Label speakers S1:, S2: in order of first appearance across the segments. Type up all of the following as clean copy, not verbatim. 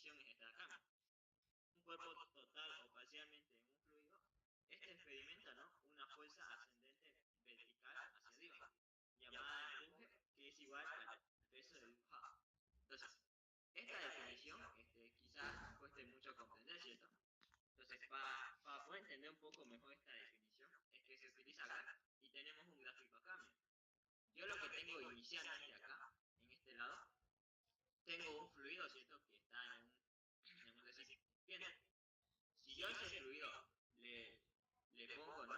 S1: definición es esta de acá. Un cuerpo total o parcialmente en un fluido, este experimenta, ¿no?, una fuerza ascendente vertical hacia arriba, llamada empuje, que es igual al peso del dibujado. Entonces, esta definición quizás cueste mucho comprender, ¿cierto? Entonces, para poder entender un poco mejor esta definición, es que se utiliza acá y tenemos un gráfico acá. Mira. Yo lo que tengo inicialmente acá, en este lado, tengo un fluido, ¿cierto?, que está en un recipiente. Si yo a ese fluido le pongo, ¿no?,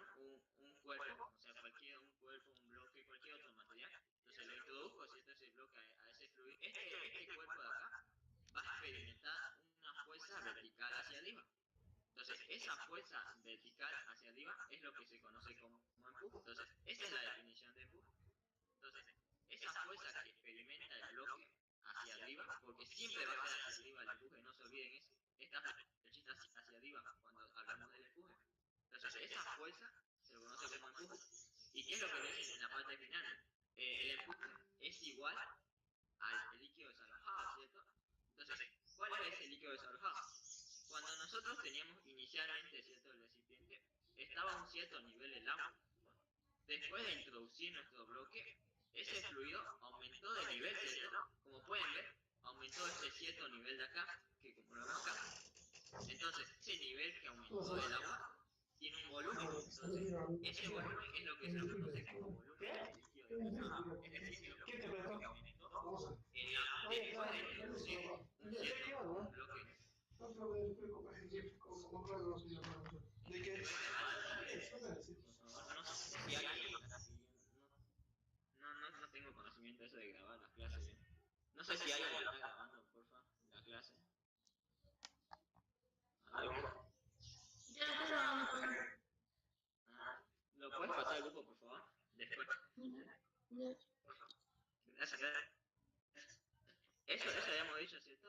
S1: un cuerpo, o sea, un cuerpo, un bloque, cualquier otro material, entonces lo introduzco, ¿cierto?, ese bloque a ese fluido, este cuerpo de acá va a experimentar una fuerza vertical hacia arriba. Entonces, esa fuerza vertical hacia arriba es lo que se conoce como empuje. Entonces, esa es la definición de empuje. Entonces, esa fuerza que experimenta el bloque hacia arriba, porque siempre va a ser hacia arriba el empuje, no se olviden eso. Esta flechita hacia arriba cuando hablamos del empuje. Entonces, esa fuerza se lo conoce como empuje. ¿Y qué es lo que me dicen en la parte final? El empuje es igual al líquido desalojado, ¿cierto? Entonces, ¿cuál es ese líquido desalojado? Cuando nosotros teníamos inicialmente, ¿cierto?, el recipiente, estaba a un cierto nivel el agua. Después de introducir nuestro bloque, ese fluido aumentó de nivel, ¿cierto? Como pueden ver, aumentó este cierto nivel de acá, que como lo vemos acá. Entonces, ese nivel que aumentó del agua tiene un volumen. Entonces, ese volumen es lo que se conoce como volumen del líquido desplazado. Es decir, que lo que aumentó después de introducir un cierto bloque. ¿De qué? No sé si alguien no tengo conocimiento de eso de grabar las clases. No sé si alguien está grabando, porfa, la clase. ¿Aló?
S2: Ya está grabando.
S1: ¿Lo puedes pasar al grupo, por favor? Después. Gracias. Eso habíamos dicho, ¿cierto?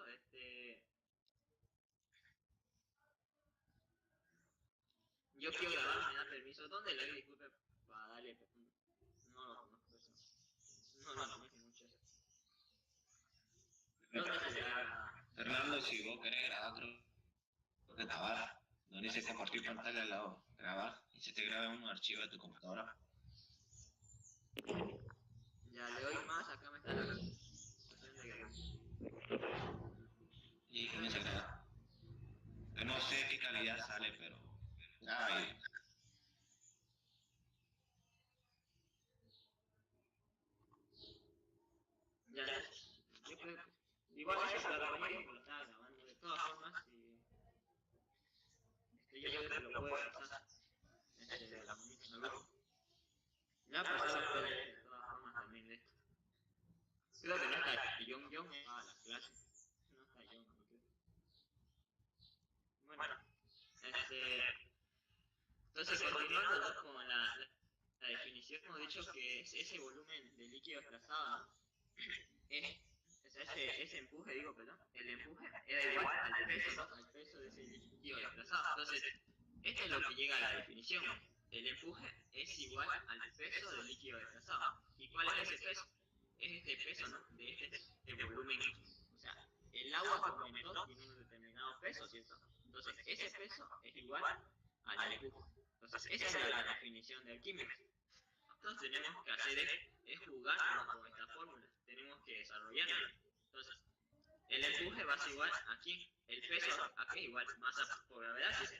S1: Yo quiero grabar, me da permiso. ¿Dónde le doy disculpe para darle? No lo conozco eso. No lo conozco mucho eso. ¿Dónde se graba?
S3: Fernando, si vos querés grabar, creo que grabar. Donde dice compartir pantalla al lado, grabar, y se te graba un archivo de tu computadora.
S1: Ya le doy más, acá me está la opción de grabar.
S3: Y comienza a grabar. Que no sé qué calidad sale, pero graba ahí.
S1: Ya, yo creo que igual eso lo ponía porque lo estaba grabando. De todas formas, yo creo que lo puede pasar al grupo. Ya pasaba ustedes de todas formas también de esto. Creo que no está John a las clases. No está John, creo. Bueno, entonces continuando, ¿no?, con la definición, hemos dicho que es ese volumen de líquido desplazado, ¿no? Ese empuje, perdón, el empuje era igual al peso, ¿no?, al peso de ese líquido desplazado. Entonces, esto es lo que llega a la definición. El empuje es igual al peso del líquido desplazado. ¿Y cuál es ese peso? Es este peso, ¿no?, de este volumen. O sea, el agua que aumentó tiene un determinado peso, ¿cierto? Entonces, ese peso es igual al empuje. Entonces, esa es la definición de Arquímedes. Entonces, tenemos que hacer es jugar con esta fórmula. Tenemos que desarrollarla. Entonces, el empuje va a ser igual aquí. El peso aquí es igual masa por gravedad, ¿sí?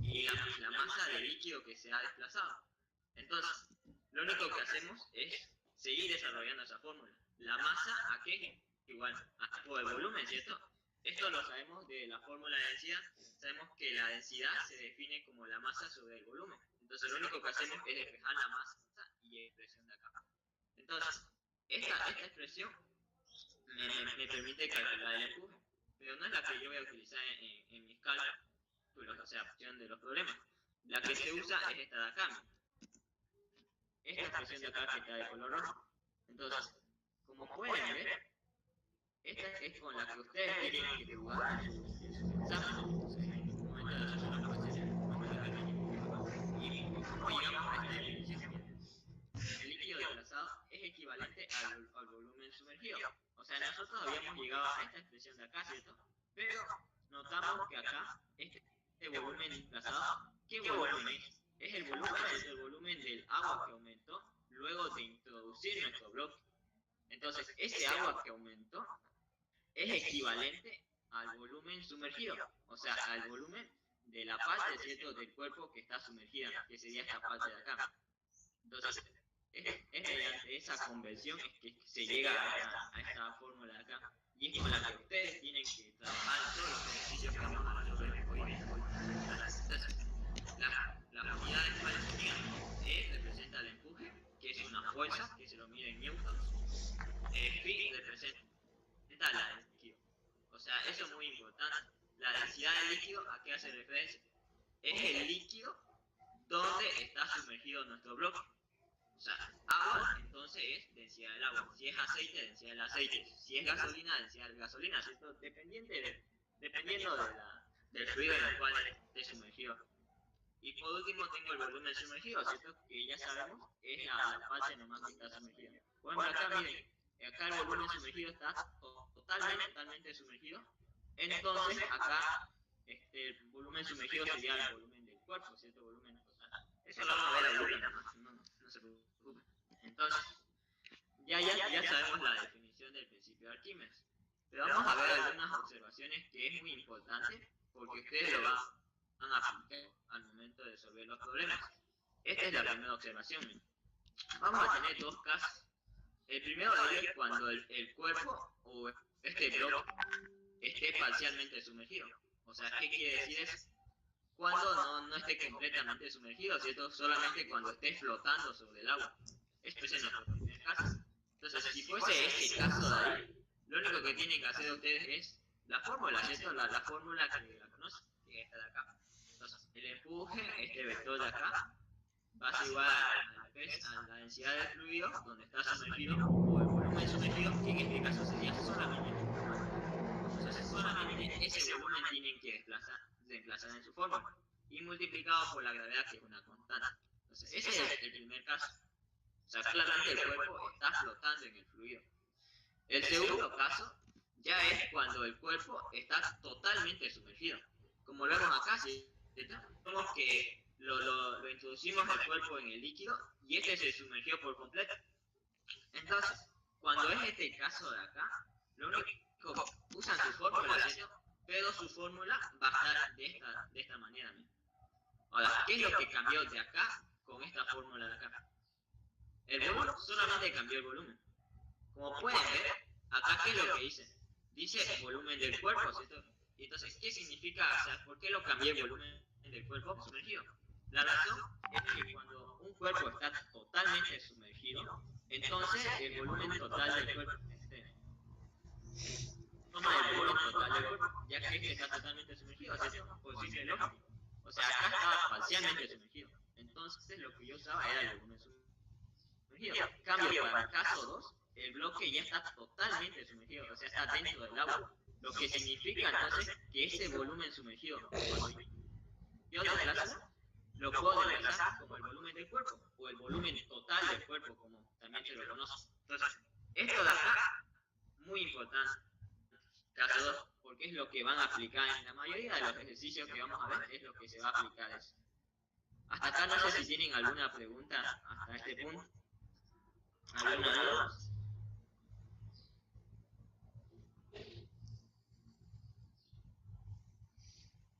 S1: Y la masa de líquido que se ha desplazado. Entonces, lo único que hacemos es seguir desarrollando esa fórmula. La masa aquí igual por el volumen, ¿cierto? Esto lo sabemos de la fórmula de densidad. Sabemos que la densidad se define como la masa sobre el volumen. Entonces, lo único que hacemos es despejar la masa y la expresión de acá. Entonces, esta expresión me permite calcular el empuje, pero no es la que yo voy a utilizar en mis cálculos, o sea, opción de los problemas. La que se usa es esta de acá. Esta expresión de acá que está de color rojo. Entonces, como pueden ver, esta es con la que ustedes tienen que jugar en su examen. Entonces, en el momento de hacer una clase, y como llegamos a esta definición, el líquido desplazado es equivalente al volumen sumergido. O sea, nosotros habíamos llegado a esta expresión de acá, ¿cierto? Pero notamos que acá, este volumen desplazado, ¿qué volumen es? Es el volumen del agua que aumentó luego de introducir nuestro bloque. Entonces, ese agua que aumentó es equivalente al volumen sumergido, o sea, al volumen de la parte, ¿cierto?, del cuerpo que está sumergida, que sería esta parte de acá. Entonces, es mediante esa conversión es que se llega a esta fórmula de acá. Y es con la que ustedes tienen que trabajar en todos los ejercicios que vamos a resolver hoy día. Entonces, las unidades cuáles serían: E representa el empuje, que es una fuerza, que se lo mide en newtons. Phi representa la del líquido. O sea, eso es muy importante. La densidad del líquido, ¿a qué hace referencia? Es el líquido donde está sumergido nuestro bloque. O sea, agua, entonces es densidad del agua. Si es aceite, densidad del aceite. Si es gasolina, densidad de gasolina, ¿cierto? Dependiendo del fluido en el cual esté sumergido. Y por último tengo el volumen sumergido, ¿cierto? Que ya sabemos es la parte nomás que está sumergida. Por ejemplo, acá miren, acá el volumen sumergido está totalmente sumergido. Entonces acá el volumen sumergido sería el volumen del cuerpo, ¿cierto? Volumen total. Eso lo vamos a ver ahorita nomás, no se preocupen. Entonces, ya sabemos la definición del principio de Arquímedes. Pero vamos a ver algunas observaciones que es muy importante porque ustedes lo van a aplicar al momento de resolver los problemas. Esta es la primera observación. Vamos a tener dos casos. El primero de ellos es cuando el cuerpo o este bloque esté parcialmente sumergido. O sea, ¿qué quiere decir eso? Cuando no esté completamente sumergido, ¿cierto? Solamente cuando esté flotando sobre el agua. Esto es en nuestro primer caso. Entonces, si fuese este caso de ahí, lo único que tienen que hacer ustedes es la fórmula, ¿cierto? La fórmula que la conocen, que es esta de acá. Entonces, el empuje, este vector de acá, va a ser igual a la densidad del fluido donde está sumergido, o el volumen sumergido, que en este caso sería solamente el volumen. Entonces, solamente ese volumen tienen que reemplazar en su fórmula, y multiplicado por la gravedad, que es una constante. Entonces, ese es el primer caso. O sea, claramente el cuerpo está flotando en el fluido. El segundo caso ya es cuando el cuerpo está totalmente sumergido. Como lo vemos acá, vemos que lo introducimos el cuerpo en el líquido y este se sumergió por completo. Entonces, cuando es este caso de acá, lo único que usan su fórmula, ¿cierto? Pero su fórmula va a estar de esta manera misma. Ahora, ¿qué es lo que cambió de acá con esta fórmula de acá? El volumen, solamente cambió el volumen. Como pueden ver, acá ¿qué es lo que dice? Dice volumen del cuerpo, ¿cierto? Y entonces, ¿qué significa? O sea, ¿por qué lo cambié el volumen del cuerpo sumergido? La razón es que cuando un cuerpo está totalmente sumergido, entonces el volumen total del cuerpo toma el volumen total del cuerpo, ya que este está totalmente sumergido, ¿cierto? Por simple lógica. O sea, acá estaba parcialmente sumergido. Entonces lo que yo usaba era el volumen sumergido. Cambio, para el caso 2, el bloque ya está totalmente sumergido, o sea, está dentro del agua. Lo que significa entonces que ese volumen sumergido, cuando yo desplazo, lo puedo desplazar como el volumen del cuerpo, o el volumen total del cuerpo, como también se lo conoce. Entonces, esto de acá, muy importante, caso 2, porque es lo que van a aplicar en la mayoría de los ejercicios que vamos a ver, es lo que se va a aplicar eso. Hasta acá no sé si tienen alguna pregunta hasta este punto. ¿Alguna duda?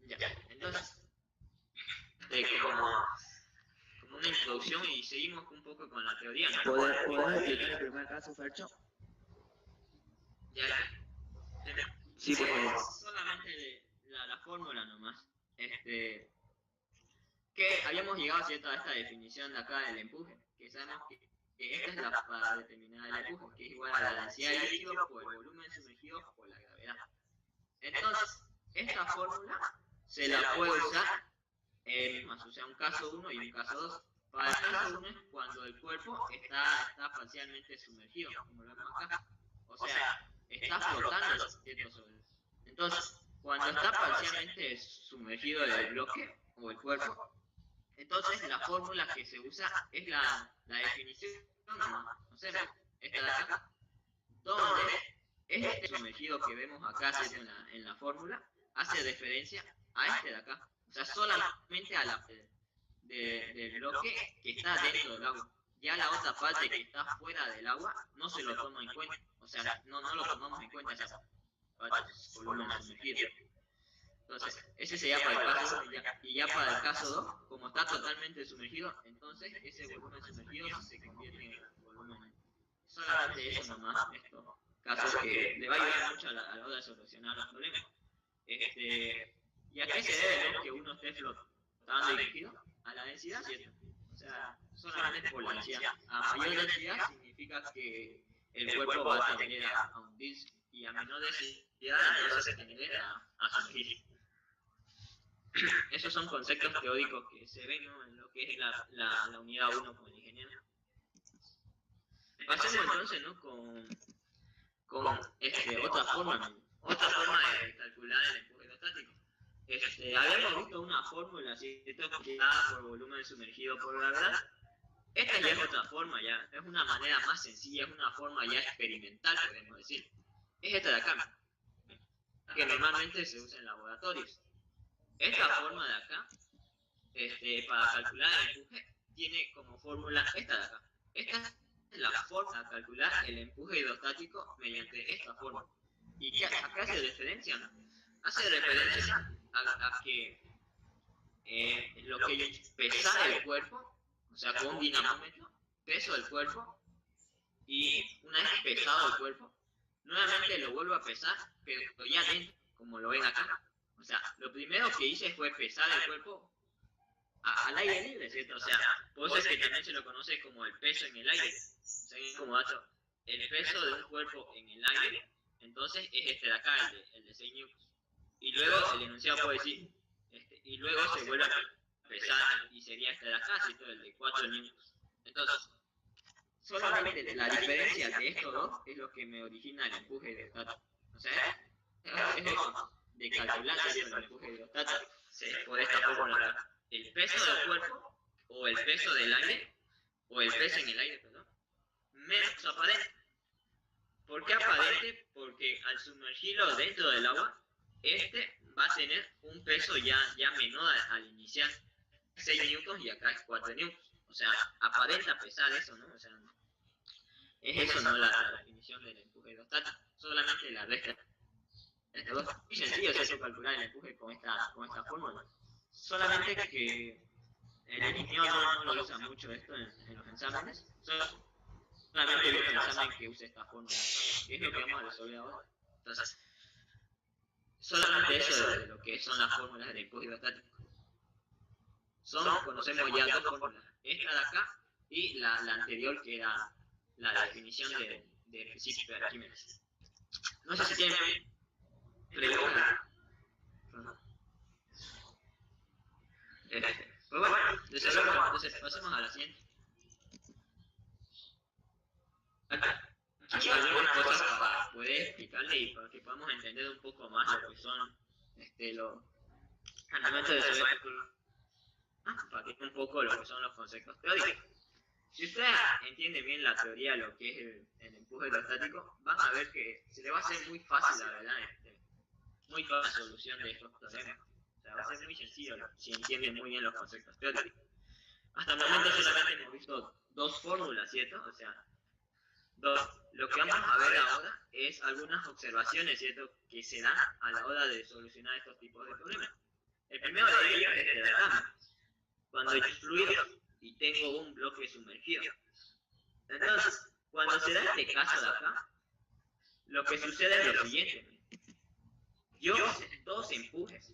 S1: Ya, entonces, como una introducción, y seguimos un poco con la teoría, ¿no? ¿Podés explicar el primer caso, Fercho? Ya. Sí, por favor. Solamente la fórmula nomás. Que habíamos llegado, ¿cierto?, a esta definición de acá del empuje, que sabemos que esta es la para determinar el empuje, que es igual a la densidad del líquido por el volumen sumergido por la gravedad. Entonces, esta fórmula se la puede usar más, o sea, un caso 1 y un caso 2. Para el caso 1 es cuando el cuerpo está parcialmente sumergido, como lo vemos acá. O sea, está flotando, ¿cierto?, sobre él. Entonces, cuando está parcialmente sumergido el bloque o el cuerpo, entonces la fórmula que se usa es la definición, no sé, esta de acá, donde este sumergido que vemos acá en la fórmula hace referencia a este de acá. O sea, solamente a la del bloque que está dentro del agua. Ya la otra parte que está fuera del agua no se lo toma en cuenta. O sea, no lo tomamos en cuenta esa parte, volumen sumergido. Entonces, ese sería para el caso 1 y ya para el caso 2, como está totalmente sumergido, entonces ese volumen sumergido se convierte en volumen. Solamente eso nomás, estos casos que le va a ayudar mucho a la hora de solucionar los problemas. ¿Y a qué se debe, no, que uno esté flotando y líquido? A la densidad, ¿cierto? O sea, solamente por la densidad. A mayor densidad significa que el cuerpo va a tender a hundirse, y a menor densidad entonces se tender a sumergir. Esos son conceptos teóricos que se ven, ¿no?, en lo que es la unidad 1 con el ingeniero. Pasemos entonces, ¿no?, con otra forma de calcular el empuje hidrostático. Habíamos visto una fórmula, ¿cierto?, por volumen sumergido por gravedad. Esta ya es otra forma, ya es una manera más sencilla, es una forma ya experimental, podemos decir. Es esta de acá, que normalmente se usa en laboratorios. Esta forma de acá, para calcular el empuje, tiene como fórmula esta de acá. Esta es la forma de calcular el empuje hidrostático mediante esta forma. ¿Y qué acá hace referencia? Hace referencia a que lo que es pesar el cuerpo, o sea, con un dinamómetro, peso del cuerpo, y una vez pesado el cuerpo, nuevamente lo vuelvo a pesar, pero ya dentro, como lo ven acá. O sea, lo primero que hice fue pesar el cuerpo al aire libre, ¿cierto? O sea, por eso es que también se lo conoce como el peso en el aire. O sea, como dato, el peso de un cuerpo en el aire, entonces es este de acá, el de 6 newtons. Y luego el enunciado puede decir, y luego se vuelve a pesar y sería este de acá, ¿cierto? El de 4 newtons. Entonces, solamente la diferencia de estos dos es lo que me origina el empuje hidrostático. O sea, es eso de calcular el empuje hidrostático por esta fórmula. El peso del cuerpo, o el peso del aire, o el peso en el aire, perdón, menos aparente. ¿Por qué aparente? Porque al sumergirlo dentro del agua, va a tener un peso ya menor al iniciar, 6 newtons y acá es 4 newtons. O sea, aparenta pesar eso, ¿no? O sea, es eso, ¿no?, la definición del empuje hidrostático. Solamente la resta. Es muy sencillo, ¿cierto?, calcular el empuje con esta fórmula. Solamente que el ingeniero no lo usa mucho esto en los exámenes. Solamente he visto un examen que use esta fórmula, que es lo que vamos a resolver ahora. Entonces, solamente eso de lo que son las fórmulas del empuje hidrostático. Conocemos ya dos fórmulas, esta de acá y la anterior, que era la definición del principio de Arquímedes. No sé si tienen preguntas. Pues bueno, entonces pasemos a la siguiente. Aquí algunas cosas para poder explicarle y para que podamos entender un poco más lo que son los fundamentos de saber, para que un poco lo que son los conceptos teóricos. Si ustedes entienden bien la teoría de lo que es el empuje hidrostático, van a ver que se le va a hacer muy fácil, la verdad, muy fácil la solución de estos problemas. O sea, va a ser muy sencillo si entienden muy bien los conceptos teóricos. Hasta el momento solamente hemos visto dos fórmulas, ¿cierto? O sea, lo que vamos a ver ahora es algunas observaciones, ¿cierto?, que se dan a la hora de solucionar estos tipos de problemas. El primero de ellos es el diagrama. Cuando hay fluidos y tengo un bloque sumergido. Entonces, cuando se da este caso de acá, lo que sucede es lo siguiente. Yo dos empujes,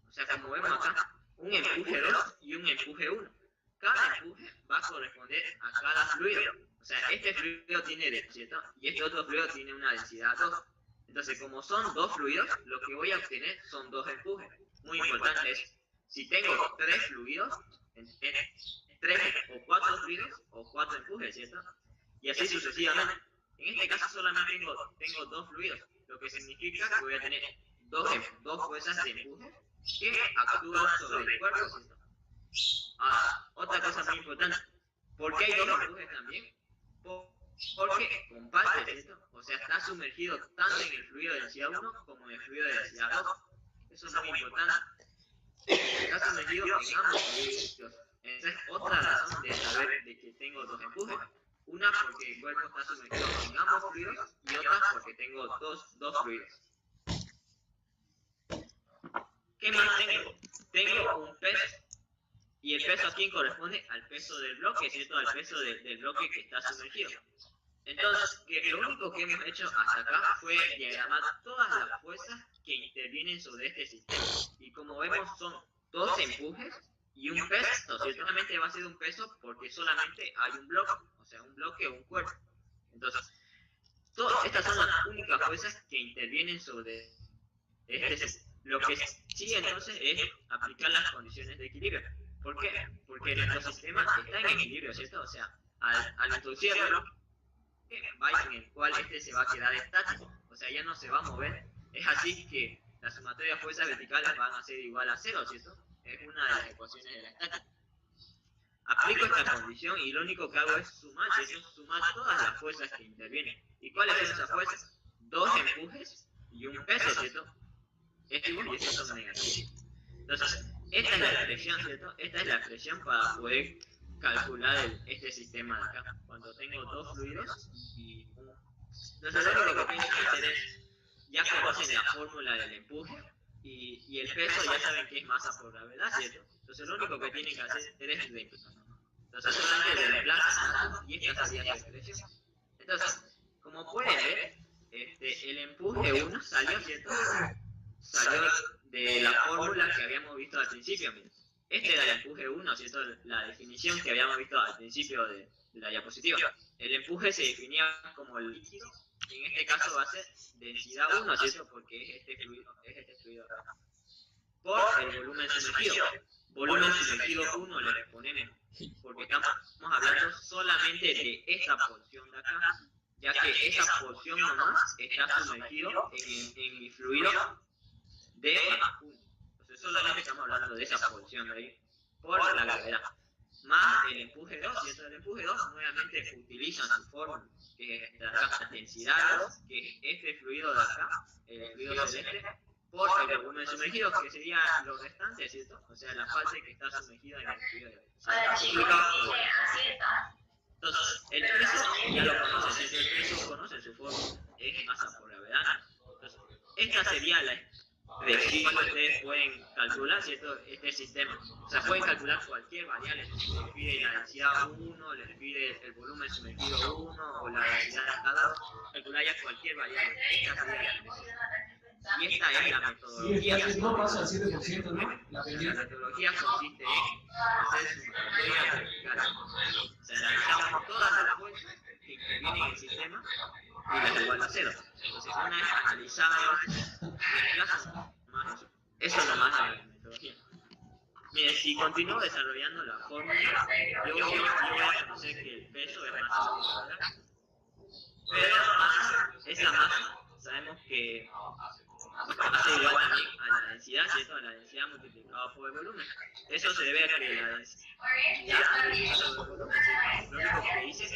S1: o sea, como vemos acá, un empuje 2 y un empuje 1. Cada empuje va a corresponder a cada fluido. O sea, este fluido tiene densidad, ¿cierto?, y este otro fluido tiene una densidad 2. Entonces, como son dos fluidos, lo que voy a obtener son dos empujes. Muy importante es, si tengo tres fluidos, tres o cuatro fluidos o cuatro empujes, ¿cierto? Y así sucesivamente. En este caso solamente tengo dos fluidos, lo que significa que voy a tener dos fuerzas de empuje que actúan sobre el cuerpo, ¿cierto? Ahora, otra cosa muy importante, ¿por qué hay dos empujes también? porque comparte, ¿cierto? O sea, está sumergido tanto en el fluido de densidad 1 como en el fluido de densidad 2. Eso es muy importante. Está sumergido en ambos fluidos. Esa es otra razón de saber de que tengo dos empujes. Una porque el cuerpo está sumergido en ambos fluidos y otra porque tengo dos fluidos. ¿Qué más tengo? Tengo un peso. Y el peso aquí corresponde al peso del bloque, ¿cierto? Al peso del bloque que está sumergido. Entonces, lo único que hemos hecho hasta acá fue diagramar todas las fuerzas que intervienen sobre este sistema. Y como vemos, son dos empujes y un peso. Ciertamente va a ser un peso porque solamente hay un bloque, o sea, un bloque o un cuerpo. Entonces, todas estas son las únicas fuerzas que intervienen sobre este sistema. Lo que sigue entonces es aplicar las condiciones de equilibrio. ¿Por qué? Porque nuestro sistema está en equilibrio, ¿cierto? O sea, al introducir el bloque, va en el cual este se va a quedar estático, o sea, ya no se va a mover. Es así que la sumatoria de fuerzas verticales van a ser igual a 0, ¿cierto? Es una de las ecuaciones de la estática. Aplico esta condición y lo único que hago es sumar, ¿cierto? Sumar todas las fuerzas que intervienen. ¿Y cuáles son esas fuerzas? Dos empujes y un peso, ¿cierto? Estos y estos son negativos. Entonces, esta es la expresión, ¿cierto? Esta es la expresión para poder calcular este sistema de acá. Cuando tengo dos fluidos y un... Entonces, lo único que tienen que hacer es, ya conocen la fórmula del empuje y el peso ya saben que es masa por gravedad, ¿cierto? Entonces, lo único que tienen que hacer es reemplazar. Entonces, solamente reemplazan y esta sería su expresión. Entonces, como pueden ver, el empuje 1 salió, ¿cierto? Salió de la fórmula que habíamos visto al principio. Este era el empuje 1, ¿cierto? La definición que habíamos visto al principio de la diapositiva. El empuje se definía como el líquido, en este caso va a ser densidad 1, ¿cierto? Porque es este fluido acá. Por el volumen sumergido. Volumen sumergido 1 le ponemos, porque estamos hablando solamente de esta porción de acá, ya que esa porción nomás está sumergido en mi fluido de 1. Entonces solamente estamos hablando de esa porción de ahí, por la gravedad. Más el empuje 2, ¿cierto? El empuje 2 nuevamente utilizan su fórmula, que es la densidad 2, que es este fluido de acá, el fluido celeste, por el volumen sumergido, que sería lo restante, ¿cierto? O sea, la parte que está sumergida en el fluido de entonces, el peso ya lo conocen, ¿cierto? El peso conoce su fórmula, es masa por gravedad. Entonces, esta sería la expresión que ustedes pueden calcular, ¿cierto? Este sistema. O sea, pueden calcular cualquier variable. Les pide la densidad 1, les pide el volumen sumergido 1 o la densidad de cada, calcular ya cualquier variable. Esta sería la expresión. Y esta es la metodología.
S4: Sí, no pasa al 7%, ¿no?
S1: La metodología consiste en hacer sumatoria vertical. O sea, analizamos todas las fuerzas que intervienen en el sistema y las igual a 0. Entonces, una vez analizado, reemplazo más eso nomás es la metodología. Miren, si continúo desarrollando la fórmula, yo voy a conocer que el peso es masa por gravedad. Pero esa masa, sabemos que hace igual también a la densidad, ¿cierto? A la densidad multiplicada por el volumen. Eso se debe a que la densidad multiplicada por el volumen, lo único que hice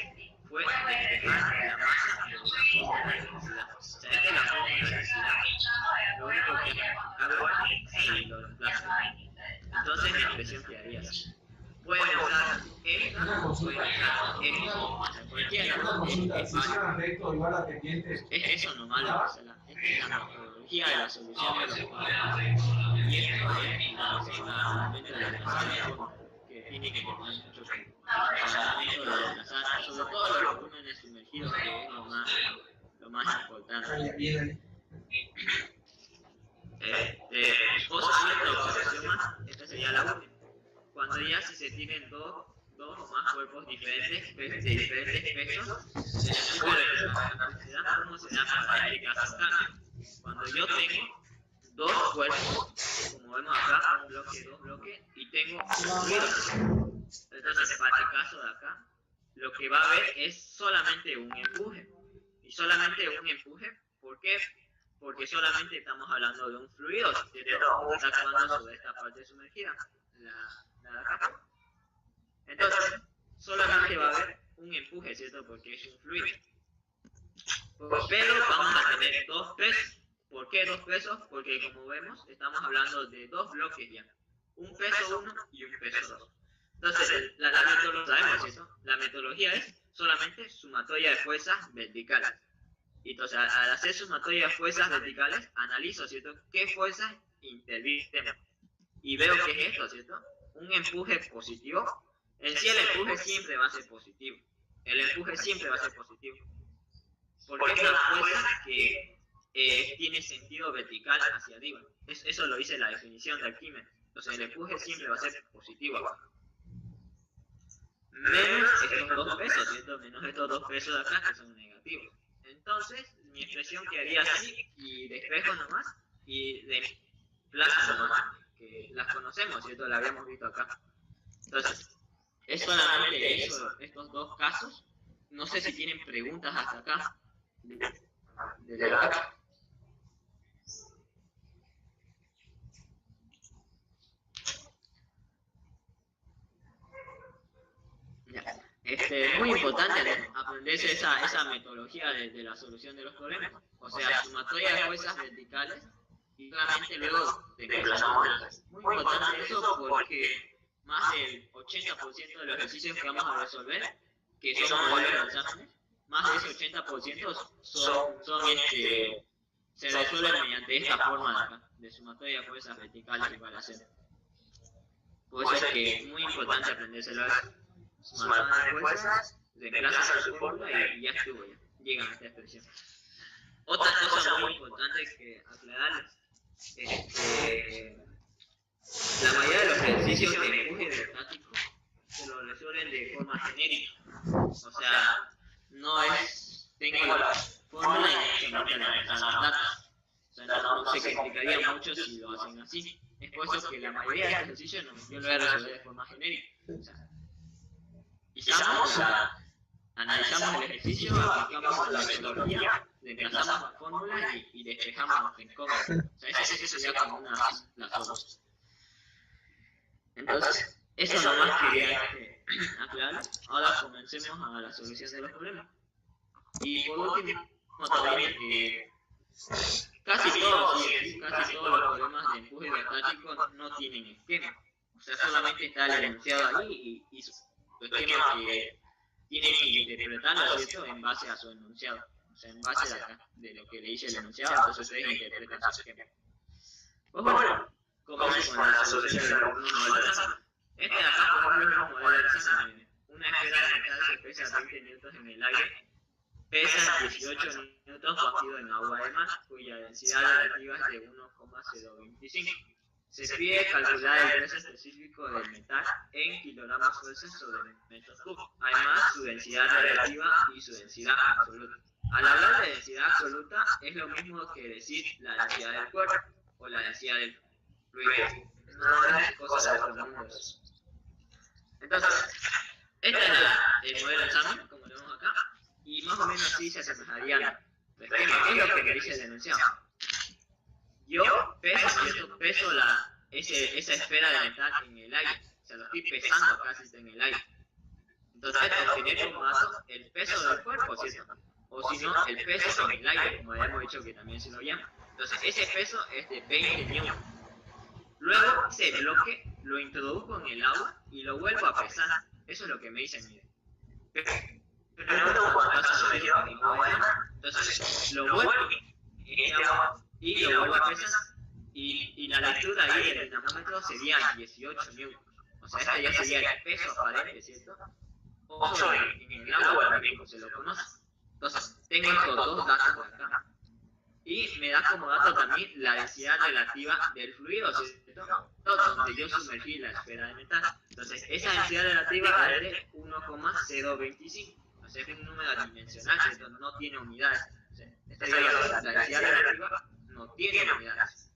S1: fue despejar la masa de la fórmula de densidad. O sea, esta es la fórmula de densidad. Lo único que hago es lo reemplazo. Entonces mi expresión quedaría así. Pueden usar esta, pueden usar esta. Cualquiera, es eso nomás lo que se la. Esta es la metodología de la solución de los problemas. Y esto es la mente de la razón que tiene que tener mucho funcionamiento de desplazar, sobre todo los volúmenes sumergidos, que es lo más importante. Otra observación más, esta sería la última. Cuando ya se tienen dos o más cuerpos diferentes, de diferentes pesos, se les puede ver cómo se da para este caso cambio. Cuando yo tengo dos cuerpos, como vemos acá, un bloque, dos bloques, y tengo fluidos. Entonces, para el caso de acá, lo que va a haber es solamente un empuje. Y solamente un empuje, ¿por qué? Porque solamente estamos hablando de un fluido, ¿cierto? Está actuando sobre esta parte sumergida, la de acá. Entonces, solamente va a haber un empuje, ¿cierto? Porque es un fluido. Pero vamos a tener dos pesos. ¿Por qué dos pesos? Porque como vemos, estamos hablando de dos bloques ya. Un peso 1 y un peso 2. Entonces, la metodología, sabemos eso. La metodología es solamente sumatoria de fuerzas verticales. Y entonces, al hacer sumatoria de fuerzas verticales, analizo, ¿cierto? ¿Qué fuerzas intervienen? Y veo que es esto, ¿cierto? Un empuje positivo. En sí, el empuje siempre va a ser positivo. El empuje siempre va a ser positivo. Porque es una fuerza que tiene sentido vertical hacia arriba. Eso lo dice la definición de Arquímedes. Entonces, el empuje siempre va a ser positivo acá. Menos estos dos pesos, ¿cierto? Menos estos dos pesos de acá que son negativos. Entonces, mi expresión quedaría así, y despejo nomás, y de plaza nomás, que las conocemos, ¿cierto? La habíamos visto acá. Entonces, es solamente eso, estos dos casos. No sé si tienen preguntas hasta acá. De acá. Muy importante, ¿no? Aprenderse esa metodología de la solución de los problemas. O sea, sumatoria de fuerzas verticales y solamente luego desplazamos. Muy importante eso porque más del 80% de los ejercicios que vamos a resolver, que son modelos de exámenes, más de ese 80% se resuelven mediante esta forma de acá, de sumatoria de fuerzas verticales y variación. Por eso es que es muy importante aprendérselo. Sumatoria de fuerzas, reemplazan su fórmula y ya estuvo, ya llegan a esta expresión. Otra cosa muy importante que aclararles, la mayoría de los ejercicios de empuje hidrostático se lo resuelven de forma genérica. O sea, no es, tengo la fórmula y se marcan las datos. O sea, no se complicaría mucho si lo hacen así. Es por eso que la mayoría de estos ejercicios yo lo voy a resolver de forma genérica. O sea, analizamos el ejercicio, aplicamos la metodología, reemplazamos la fórmula y despejamos los incómodos. O sea, eso sería como las formas. Entonces, eso nomás quería aclarar. Ahora comencemos a la solución de los problemas. Y por último, también casi todos los problemas de empuje hidrostático no tienen esquema. O sea, solamente está el enunciado ahí y su esquema que tienen que interpretarlo, ¿cierto? En base a su enunciado. O sea, en base de lo que le dice el enunciado, entonces ustedes interpretan su esquema. Pues bueno, comencemos con la solución de los modelos de examen. Este de acá, por ejemplo, es un modelo de examen. Una esfera de metal que pesa 20 newtons en el aire, pesa 18 newtons batido en agua de mar, cuya densidad relativa es de 1,025. Se pide calcular el peso específico del metal en kilogramos fuerzas sobre metros cúbicos. Además, su densidad relativa y su densidad absoluta. Al hablar de densidad absoluta, es lo mismo que decir la densidad del cuerpo o la densidad del fluido. No es cosa de otro mundo. Entonces, este es el modelo de examen, como lo vemos acá, y más o menos así se asemejarían el esquema. ¿Qué es lo que me dice el enunciado? Yo peso esa esfera de metal en el aire, o sea, lo estoy pesando casi en el aire. Entonces, obtener como dato el peso del cuerpo, ¿cierto? O si no, el peso en el aire, como habíamos dicho que también se lo llama. Entonces, ese peso es de 20 newtons. Luego, ese bloque lo introduzco en el agua y lo vuelvo a pesar. Eso es lo que me dicen, miren. Pero no cuando pasa medio en agua de mar. Entonces, lo vuelvo en agua y lo vuelvo a pesar. Y la lectura ahí del dinamómetro sería 18 newtons. O sea, este ya sería el peso aparente, ¿cierto? O en el agua también, como se lo conoce. Entonces, tengo estos dos datos de acá. Y me da como dato también la densidad relativa del fluido, ¿cierto? Donde yo sumergí la esfera de metal. Entonces, esa densidad relativa es de 1,025. O sea, es un número adimensional, ¿cierto? No tiene unidades. O sea, la densidad relativa no tiene unidades.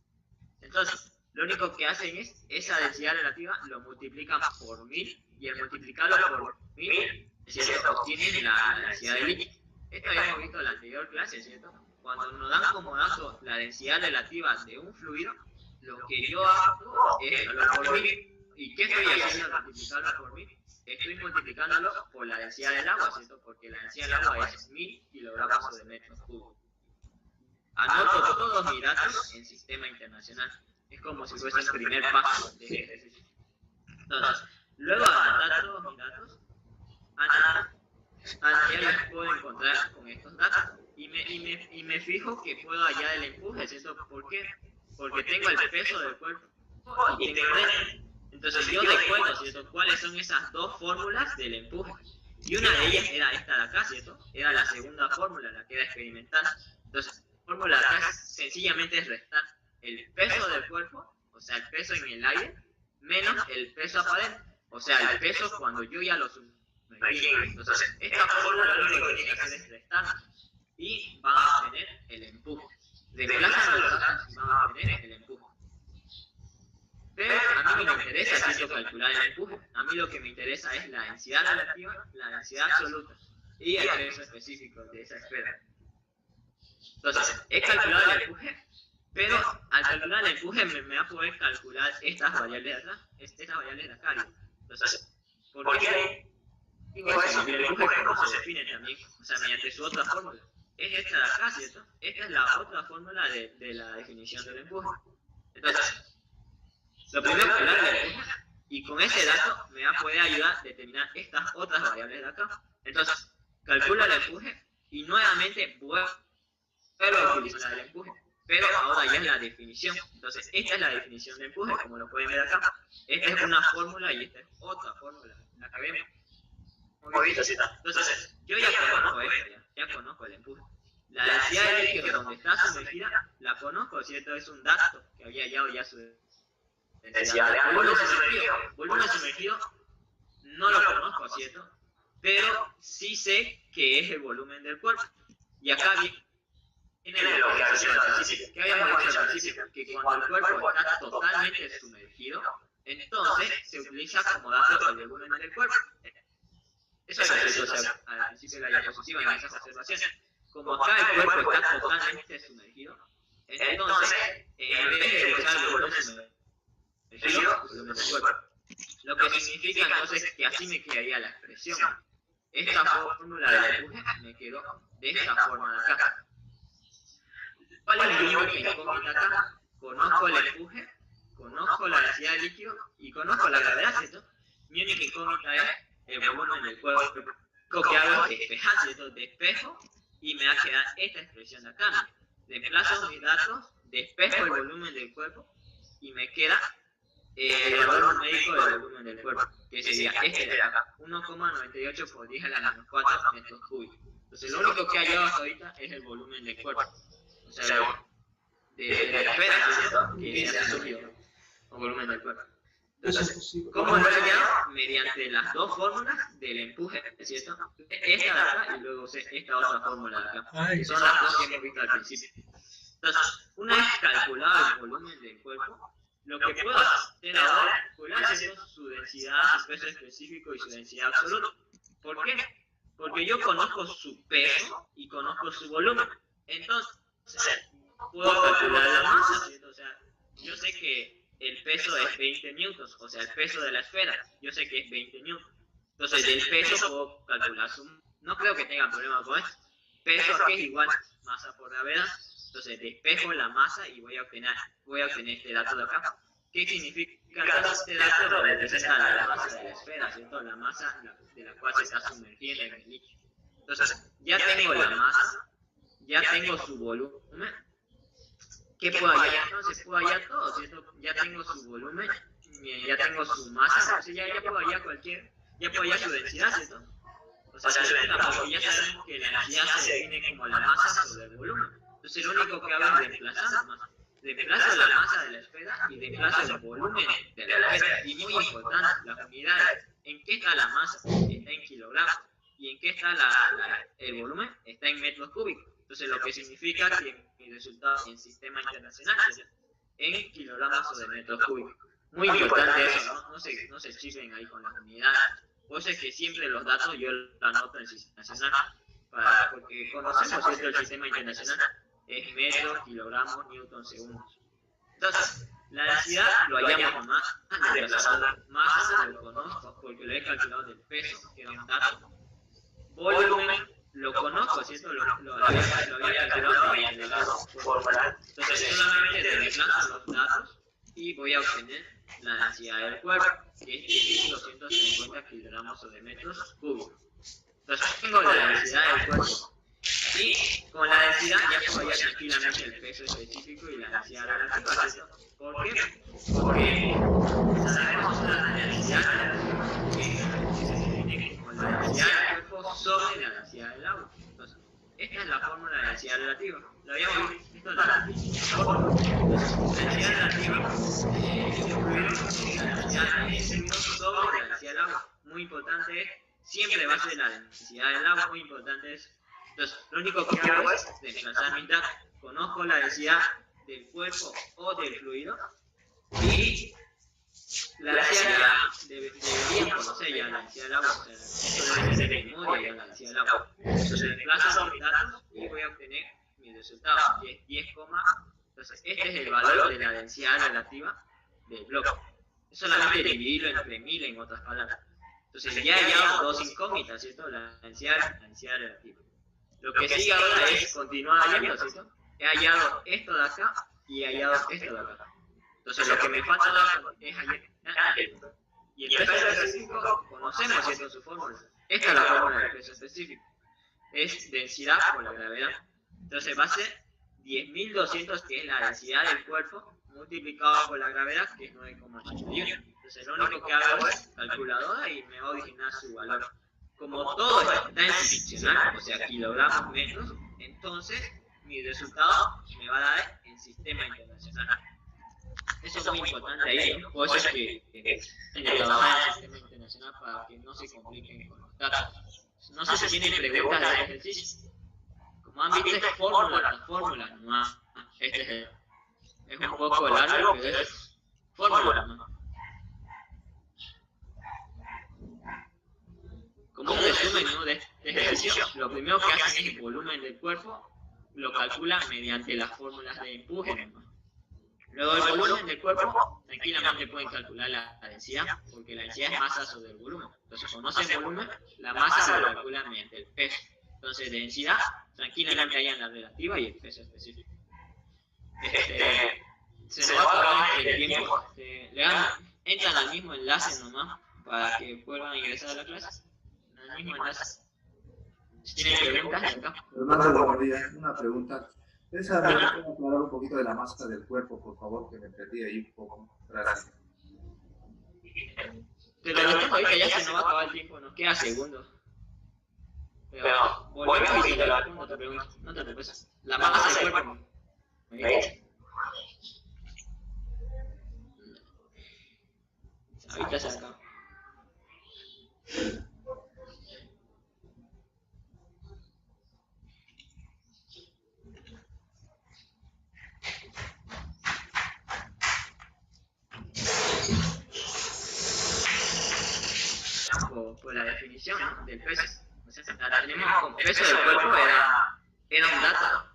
S1: Entonces, lo único que hacen es, esa densidad relativa lo multiplican por 1000 y al multiplicarlo por 1000, ¿cierto? Obtienen la densidad del líquido. Esto habíamos visto en la anterior clase, ¿cierto? Cuando nos dan como dato la densidad relativa de un fluido, lo que yo hago es multiplicarlo por 1000. ¿Y qué estoy haciendo al multiplicarlo por 1000? estoy multiplicándolo por la densidad del agua, ¿cierto? Porque la densidad del agua es 1000 kilogramos sobre metros cúbicos. Anoto todos mis datos en sistema internacional. Es como si fuese el primer paso de este ejercicio. Entonces, luego de anotar todos mis datos, ya los puedo encontrar con estos datos. Y me fijo que puedo hallar el empuje, ¿cierto? ¿Por qué? Porque tengo el peso del cuerpo y tengo el. Entonces yo recuerdo, ¿cierto? ¿Cuáles son esas dos fórmulas del empuje? Y una de ellas era esta de acá, ¿cierto? Era la segunda fórmula, la que era experimental. Entonces, la fórmula de acá sencillamente es restar el peso del cuerpo, o sea, el peso en el aire, menos el peso aparente, o sea, el peso cuando yo ya lo sumergí. Entonces, esta fórmula lo único que tiene que hacer es restar y van a obtener el empuje. Reemplazan los datos y van a obtener el empuje. Pero a mí no me interesa, ¿cierto?, calcular el empuje. A mí lo que me interesa es la densidad relativa, la densidad absoluta y el peso específico de esa esfera. Entonces, he calculado el empuje, pero al calcular el empuje me va a poder calcular estas variables de acá, estas variables de acá. Entonces, ¿por qué digo eso? Porque el empuje, ¿cómo se define también? O sea, mediante su otra fórmula. Es esta de acá, ¿cierto? Esta es la otra fórmula de la definición del empuje. Entonces, lo primero es calcular el empuje, y con ese dato me va a poder ayudar a determinar estas otras variables de acá. Entonces, calculo el empuje y nuevamente vuelvo a utilizar el empuje, pero ahora ya es la definición. Entonces, esta es la definición de empuje, como lo pueden ver acá. Esta es una fórmula y esta es otra fórmula, la que vemos. Entonces, yo ya conozco esto, ya conozco el empuje. La densidad del líquido donde está sumergida, la conozco, ¿cierto? Es un dato que había hallado ya su densidad. Volumen sumergido, no lo conozco, ¿cierto? Pero sí sé que es el volumen del cuerpo. Y acá viene lo que habíamos dicho al principio, que cuando el cuerpo está totalmente sumergido, entonces se utiliza como dato el volumen del cuerpo. Eso es lo que al principio de la diapositiva en esas observaciones. Como acá el cuerpo está totalmente sumergido, entonces, en vez de usar el volumen sumergido, el volumen del cuerpo, lo que significa entonces que así me quedaría la expresión. Esta fórmula del empuje me quedó de esta forma de acá. ¿Cuál es mi única incógnita acá? Conozco el empuje, conozco la densidad del líquido y conozco la gravedad, ¿cierto? Mi única incógnita es el volumen del cuerpo. Lo que hago es despejar, ¿cierto? Despejo y me va a quedar esta expresión de acá. Reemplazo mis datos, despejo el volumen del cuerpo y me queda el valor numérico del volumen del cuerpo, que sería este de acá, 1,98 por 10 a la menos 4 metros cúbicos. Entonces, lo único que ha hallado hasta ahorita es el volumen del cuerpo. O sea, de la esfera, ¿cierto? Que se ha surgido, o volumen del cuerpo. Entonces, ¿cómo lo he hallado? Mediante las dos fórmulas del empuje, ¿cierto? Esta de acá y luego esta otra fórmula de acá, que son las dos que hemos visto al principio. Entonces, una vez calculado el volumen del cuerpo, lo que puedo hacer ahora es calcular su densidad, su peso específico y su densidad absoluta. ¿Por qué? Porque yo conozco su peso y conozco su volumen. Entonces, puedo calcular la masa, ¿cierto? O sea, yo sé que el peso es 20 newtons, o sea, el peso de la esfera, yo sé que es 20 newtons. Entonces, del peso puedo calcular su. No creo que tengan problema con esto. Peso aquí es igual masa por gravedad. Entonces, despejo la masa y voy a obtener este dato de acá. ¿Qué significa entonces este dato? Representa la masa de la esfera, ¿cierto? La masa de la cual se está sumergiendo en el líquido. Entonces, ya tengo la masa, ya tengo su volumen. ¿Qué puedo hallar? Entonces, puedo hallar todo, ¿cierto? Ya tengo su volumen, ya tengo su masa, entonces ya puedo hallar ya puedo hallar su densidad, ¿cierto? O sea, porque ya sabemos que la densidad se define como la masa sobre el volumen. Entonces, lo único que hago es reemplazar la masa. Reemplazo la masa de la esfera y reemplazo el volumen de la esfera. Y muy importante, las unidades. ¿En qué está la masa? Está en kilogramos. ¿Y en qué está el volumen? Está en metros cúbicos. Entonces, lo que significa que mi resultado en sistema internacional es en kilogramos sobre metros cúbicos. Muy importante eso, ¿no? No se chifen ahí con las unidades. Por eso es que siempre los datos yo los anoto en el sistema nacional, porque conocemos, ¿cierto?, el sistema internacional es metros, kilogramos, newton, segundos. Entonces, La densidad lo hallamos nomás, masa lo conozco porque lo he calculado del peso, que era un dato. Volumen lo conozco, ¿cierto? Lo había calculado mediante la fórmula. Entonces solamente reemplazo los datos y voy a obtener la densidad del cuerpo, que es 250 kilogramos sobre metros cúbicos. Entonces tengo la densidad del cuerpo. Y con la densidad ya puedo hallar tranquilamente el peso específico y la densidad relativa, ¿cierto? ¿Por qué? Porque sabemos la densidad que se define como la densidad del cuerpo sobre la densidad del agua. Entonces, esta es la fórmula de densidad relativa. Lo habíamos visto en la fórmula. Entonces, la densidad relativa es la densidad del líquido sobre la densidad del agua. Muy importante es, siempre va a ser la densidad del agua, muy importante es. Entonces, lo único que hago es desplazar mis datos. Conozco la densidad del cuerpo o del fluido y la densidad deberían conocer ya la densidad del agua. O sea, eso debe ser de memoria ya la densidad del agua. Entonces, desplazo mis datos y voy a obtener mi resultado, que es 10, entonces este es el valor de la densidad relativa del bloque. Es solamente dividirlo entre 1000 en otras palabras. Entonces, ya he hallado dos incógnitas, ¿cierto? La densidad relativa. Lo que sigue ahora es continuar hallando, ¿cierto? He hallado esto de acá y he hallado esto de acá. Entonces lo que me falta es hallar esto. Y el peso específico, conocemos, ¿cierto? Su fórmula. Esta es la fórmula del peso específico. Es densidad por la gravedad. Entonces va a ser 10.200, que es la densidad del cuerpo, multiplicado por la gravedad, que es 9,81. Entonces lo único que hago es calculadora y me va a originar su valor. Como todo está en ficcional, o sea, kilogramos, metros, entonces mi resultado me va a dar en sistema internacional. Eso es muy importante ahí, ¿no? Por eso es que en el trabajar en el sistema internacional para que no se compliquen con los datos. No sé si tienen preguntas de este ejercicio. Como han visto, es fórmula nomás. Este es un poco largo, pero es fórmula nomás. Como un resumen, ¿no?, de este ejercicio, lo primero que hacen es el volumen del cuerpo, lo calculan mediante las fórmulas de empuje, ¿no? Luego el volumen del cuerpo, tranquilamente pueden calcular la densidad, porque la densidad es masa sobre el volumen. Entonces, conocen el volumen, la masa lo calculan mediante el peso. Entonces, densidad, tranquilamente hallan la relativa y el peso específico. Se nos va a acabar el tiempo. Entran al mismo enlace nomás para que vuelvan a ingresar a la clase. Al mismo enlace. Si tienen preguntas, acá.
S4: Fernando, buenos días. Una pregunta. ¿Esa me puede aclarar un poquito de la masa del cuerpo, por favor, que me perdí ahí un poco? Gracias.
S1: Te lo respondo ahorita, ya se nos va a acabar el tiempo, nos queda segundos. Pero volvemos y te lo respondo, te pregunto, no te preocupes. La masa del cuerpo. Ahorita se acaba. Por la definición, ¿no?, del peso. O sea, la tenemos como peso del cuerpo era un dato.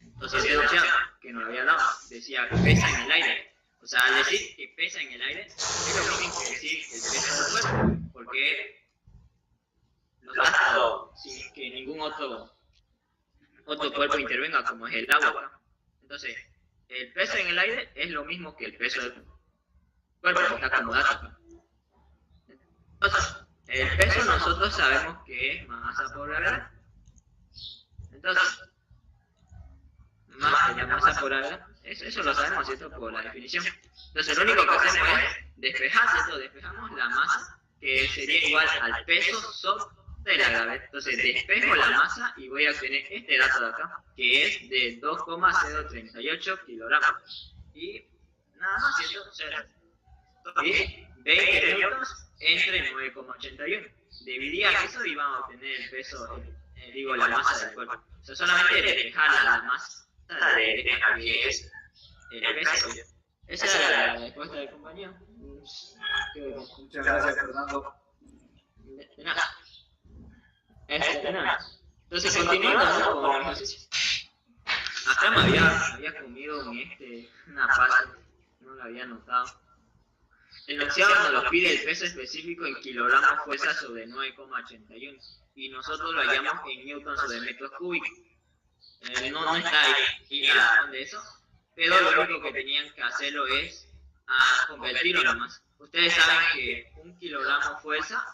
S1: Entonces deducción que nos había dado, decía que pesa en el aire. O sea, al decir que pesa en el aire, es lo mismo que decir el peso del cuerpo, porque los datos sin que ningún otro cuerpo intervenga, como es el agua. Entonces, el peso en el aire es lo mismo que el peso del cuerpo, está como dato. Entonces, el peso nosotros sabemos que es masa por gravedad. Entonces, la masa por gravedad, eso lo sabemos, ¿cierto?, por la definición. Entonces, lo único que hacemos es despejar, ¿cierto? Despejamos la masa, que sería igual al peso sobre la gravedad. Entonces, despejo la masa y voy a obtener este dato de acá, que es de 2,038 kilogramos. Y nada más, ¿cierto? O sea, y 20 minutos entre 9,81. Dividían eso y van a obtener el peso, la masa del cuerpo. O sea, solamente despejar la masa que es el peso. Esa era la respuesta del compañero.
S4: Muchas gracias, Fernando.
S1: De nada. De nada. Entonces, continuando, ¿no?, con el ejercicio. Acá me había comido una pasta. No lo había notado. El enunciado nos lo pide el peso específico en kilogramos fuerza sobre 9,81 y nosotros lo hallamos en newton sobre metros cúbicos. No está ahí la razón de eso, pero lo único que tenían que hacerlo es convertirlo nomás. Ustedes saben que un kilogramo fuerza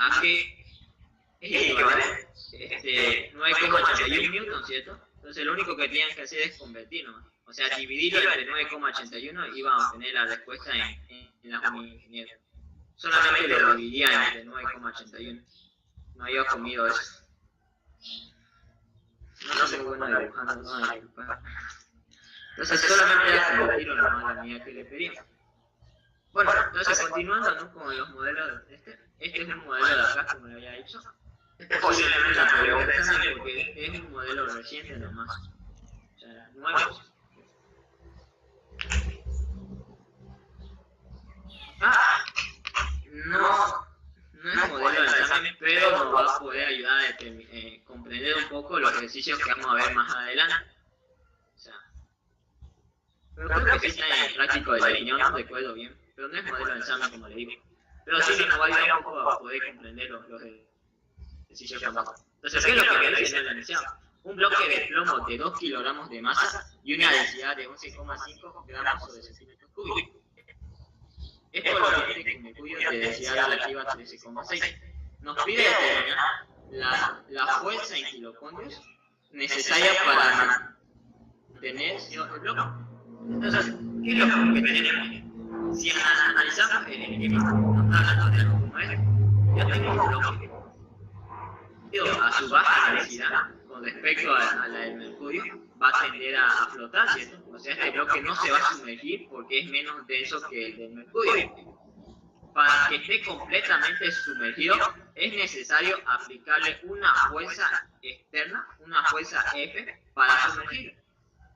S1: a que es equivalente 9,81 newton, ¿cierto? Entonces lo único que tenían que hacer es convertirlo, o sea, dividirlo entre 9,81 y iban a obtener la respuesta en la unidad. Solamente lo dividirían entre 9,81. No había comido eso. No soy bueno dibujando, no, disculpa. Entonces solamente era convertirlo nomás la unidad que le pedían. Bueno, entonces continuando, ¿no?, con los modelos, este es un modelo de acá, como le había dicho. Este posiblemente la pregunta examen porque es un modelo reciente nomás. O sea, nuevo. No es modelo de examen, pero nos va a poder ayudar a comprender un poco los ejercicios que vamos a ver más adelante. O sea, pero creo que sí está en práctico de la opinión, no recuerdo bien, pero no es modelo de examen como le digo. Pero sí nos va a ayudar un poco a poder comprender los ejercicios que vamos a hacer. Entonces, ¿qué es lo que me dice en el enunciado? Un bloque de plomo de 2 kilogramos de masa y una densidad de 11,5 gramos sobre centímetros cúbicos. Es proveniente con mercurio de densidad relativa 13,6. Nos pide determinar la fuerza en kilocondrios necesaria para mantener el bloque. Entonces, ¿qué es lo que tenemos? Si analizamos el esquema, nos está hablando de lo que es. Yo tengo un bloque a su baja densidad con respecto a la del mercurio, va a tender a flotar, ¿cierto? O sea, este bloque no se va a sumergir porque es menos denso que el del mercurio. Para que esté completamente sumergido, es necesario aplicarle una fuerza externa, una fuerza F, para sumergirlo.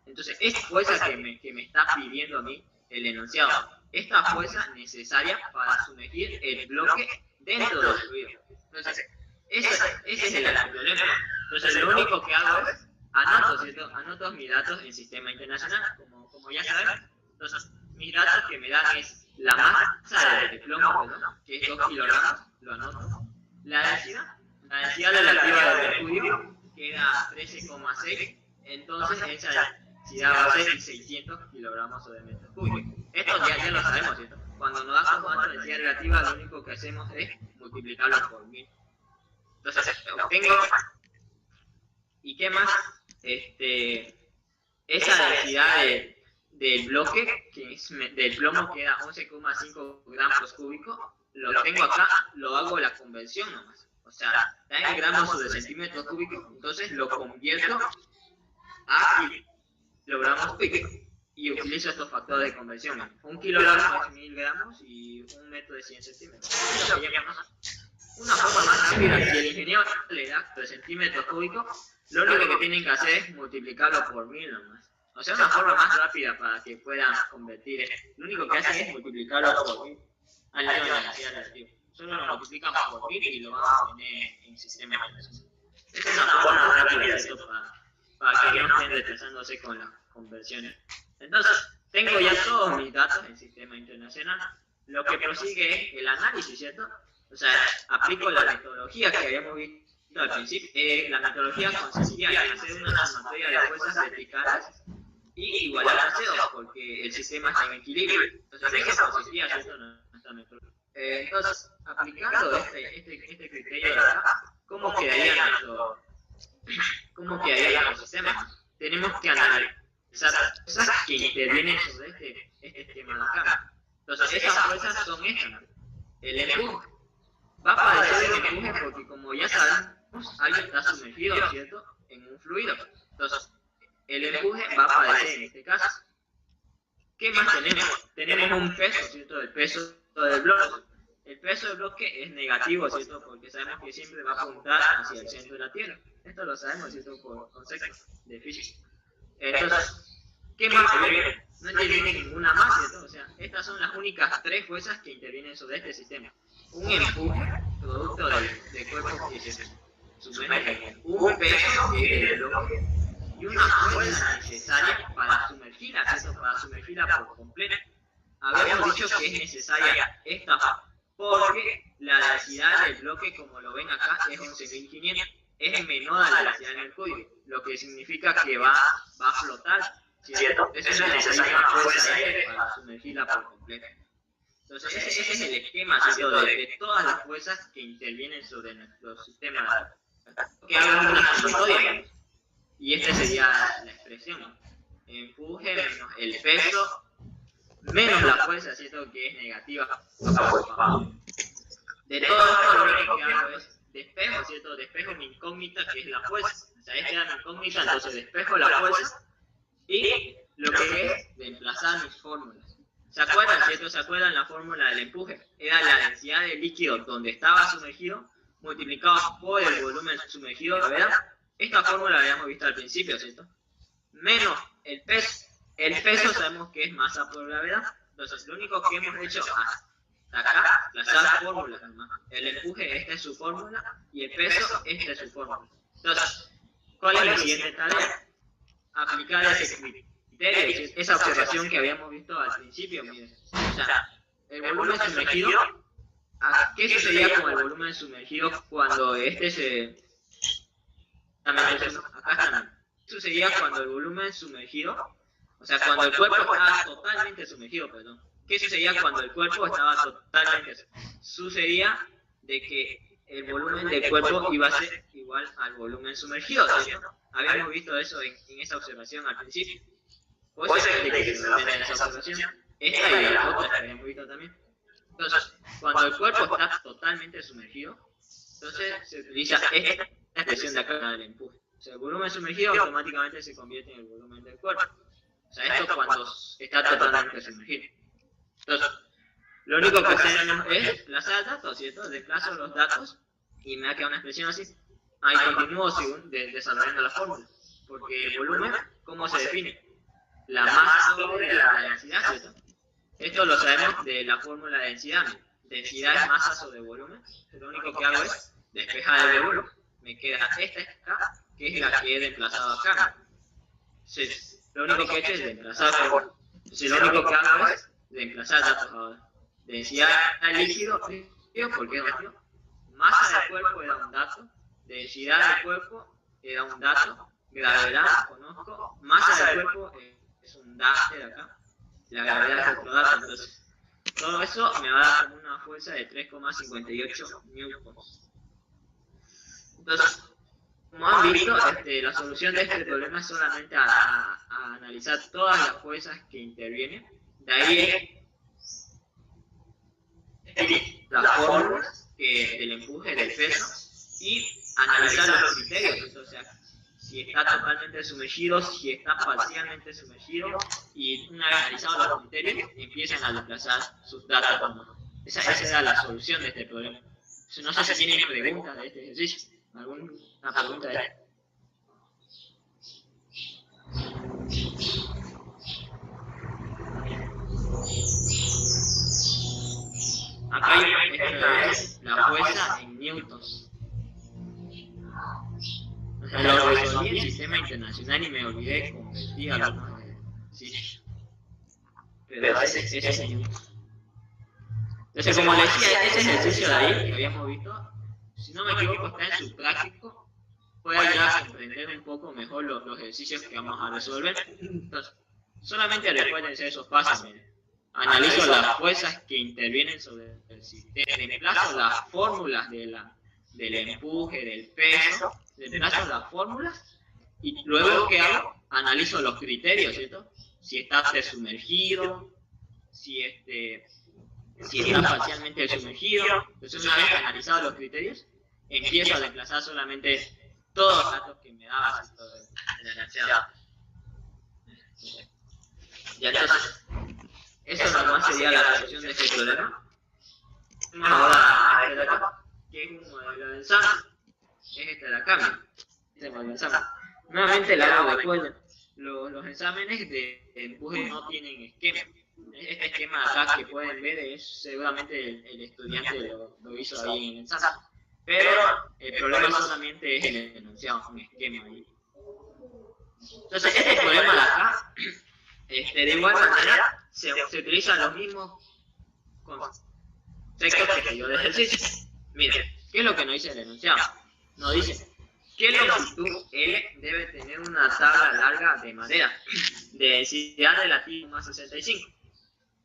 S1: Entonces, esta fuerza que me está pidiendo a mí el enunciado, esta fuerza necesaria para sumergir el bloque dentro del fluido. Entonces, ese es el problema. Entonces, lo único que hago es anoto, ¿cierto? Anoto mis datos en sistema internacional, como ya saben. Entonces, mis datos que me dan es la masa de plomo, ¿verdad?, que es 2 kilogramos, lo anoto. La densidad relativa del mercurio, que era 13,6, entonces esa densidad va a ser 600 kilogramos sobre metro cúbico. Esto ya lo sabemos, ¿cierto? Cuando nos da como densidad relativa, lo único que hacemos es multiplicarlo por 1000. Entonces, obtengo. ¿Y qué más? Esa densidad del bloque, que es del plomo, que era 11,5 gramos cúbicos, lo tengo acá, lo hago la conversión nomás. O sea, está en gramos sobre centímetros cúbicos, entonces lo convierto a kilogramos cúbicos. Y utilizo estos factores de conversión. 1 kilogramo es 1000 gramos y 1 metro de 100 centímetros. Una forma más rápida, si el ingeniero le da 3 centímetros cúbicos, lo único que tienen que hacer es multiplicarlo por 1000 nomás. O sea, una forma más rápida para que puedan convertir. Lo único que hacen es multiplicarlo por 1000. Al lado de la densidad relativa. Solo lo multiplican por 1000 y lo van a poner en sistema de internacional. Esta es una forma más rápida de esto para que no estén retrasándose con las conversiones. Entonces, tengo ya todos mis datos en sistema internacional. Lo que prosigue es el análisis, ¿cierto? O sea, aplico la metodología que habíamos visto al principio. La metodología consistiría en hacer una sumatoria de fuerzas verticales y igualar a cero, porque el sistema está en equilibrio. Entonces, eso consistía, ¿cierto?, nuestra metodología. Entonces, aplicando este criterio de acá, ¿cómo quedaría nuestro sistema? Tenemos que analizar fuerzas que intervienen sobre este esquema de acá. Entonces, esas fuerzas son estas. El empuje. Va a padecer el empuje porque, como ya sabemos, alguien está sumergido, ¿cierto?, en un fluido. Entonces, el empuje va a padecer en este caso. ¿Qué más tenemos? Tenemos un peso, ¿cierto?, el peso del bloque. El peso del bloque es negativo, ¿cierto?, porque sabemos que siempre va a apuntar hacia el centro de la Tierra. Esto lo sabemos, ¿cierto?, por conceptos de física. Entonces, ¿qué más interviene? No interviene ninguna más, ¿cierto? O sea, estas son las únicas 3 fuerzas que intervienen sobre este sistema. Un empuje, producto del cuerpo que se sumerge, un peso, que es el bloque, y una fuerza necesaria para sumergirla, ¿cierto?, para sumergirla por completo. habíamos dicho que es necesaria esta porque la densidad del bloque, como lo ven acá, es 11.500. Es menor a la densidad de Mercurio, lo que significa que va a flotar, ¿cierto? Eso es necesaria una fuerza aérea para sumergirla por completo. Entonces, ese es el esquema, ¿cierto? De todas las fuerzas que intervienen sobre nuestro sistema, que hagan una sumatoria. Y esta sería la expresión: empuje menos el peso menos la fuerza, ¿cierto? Que es negativa. De todo esto, lo único que hago es despejo, ¿cierto? Despejo mi incógnita, que es la fuerza. O sea, esta era mi incógnita, entonces despejo la fuerza y lo que es reemplazar mis fórmulas. ¿Se acuerdan, cierto? ¿Se acuerdan la fórmula del empuje? Era la densidad del líquido donde estaba sumergido multiplicado por el volumen sumergido, ¿verdad? Esta fórmula la habíamos visto al principio, ¿cierto? Menos el peso. El peso sabemos que es masa por gravedad. Entonces, lo único que hemos hecho hasta acá, las fórmulas nomás. El empuje, esta es su fórmula, y el peso, esta es su fórmula. Entonces, ¿cuál es la siguiente tarea? Aplicar ese criterio, esa observación que habíamos visto al principio, miren. O sea, el volumen sumergido, ¿qué sucedía con el volumen sumergido cuando este se... Acá también. ¿Qué sucedía cuando el volumen sumergido, o sea, cuando el cuerpo estaba totalmente sumergido, perdón? ¿Qué sucedía cuando el cuerpo estaba totalmente sumergido? Sucedía de que el volumen del cuerpo iba a ser igual al volumen sumergido, ¿cierto? Habíamos visto eso en esa observación al principio. Pues de que se mantiene esa observación, esta y la otra que habíamos visto también. Entonces, cuando el cuerpo está totalmente sumergido, entonces se utiliza esta expresión de acá del empuje. O sea, el volumen sumergido automáticamente se convierte en el volumen del cuerpo. O sea, esto cuando está totalmente sumergido. Entonces, lo único que hacemos es desplazar datos, ¿cierto? Desplazo los datos y me va a quedar una expresión así. Ahí continúo desarrollando la fórmula. Porque el volumen, ¿cómo se define? La masa sobre la densidad, ¿cierto? Esto lo sabemos de la fórmula de densidad. Densidad es masa sobre volumen. Lo único que hago es despejar el volumen. Me queda esta acá, que es la que he desplazado acá. Entonces, lo único que he hecho es desplazar fórmula. Entonces, lo único que hago es desplazar datos ahora. Densidad del líquido, porque es vacío. Masa del cuerpo era un dato. Densidad del cuerpo era un dato. Gravedad, conozco. Masa del cuerpo es un dato de acá. La gravedad es otro dato. Entonces, todo eso me va a dar como una fuerza de 3,58 newtons. Entonces, como han visto, la solución de este problema es solamente a analizar todas las fuerzas que intervienen. De ahí las fórmulas del empuje, del peso, y analizar los criterios. O sea, si está totalmente sumergido, si está parcialmente sumergido, y una vez analizados los criterios, empiezan a desplazar sus datos. Esa era la solución de este problema. No sé si tienen preguntas de este ejercicio. ¿Alguna pregunta de este? Acá hay la fuerza en newtons. Lo resolví en sistema internacional y me olvidé convertir algunos ejercicios. Pero ese es newtons. Entonces, como les decía, ese ejercicio de ahí que habíamos visto, si no me equivoco, está en su práctico, puede ayudar a comprender un poco mejor los ejercicios que vamos a resolver. Entonces, solamente recuérdense esos pasos. Miren. Analizo las fuerzas que intervienen sobre el sistema, reemplazo las fórmulas del empuje, del peso, reemplazo las fórmulas y luego, ¿qué hago? Analizo los criterios, ¿cierto? Si está sumergido, si está parcialmente sumergido. Entonces, una vez analizados los criterios, empiezo a desplazar solamente todos los datos que me daba el enunciado. Ya, entonces, eso nomás sería la solución de este problema. Vamos ahora a este de acá, que es un modelo de ensamble. Es este de acá, mira. Este modelo de ensamble. Nuevamente le hago recuerdo. Los exámenes de empuje no tienen esquema. Este esquema de acá que pueden ver es seguramente el estudiante lo hizo ahí en el ensamble. Pero el problema solamente es el enunciado, un esquema ahí. Entonces, este problema de acá, de igual manera, se utilizan los mismos conceptos que dio de ejercicio. Miren, ¿qué es lo que nos dice el enunciado? Nos dice que longitud L debe tener una tabla larga de madera de densidad relativa más 65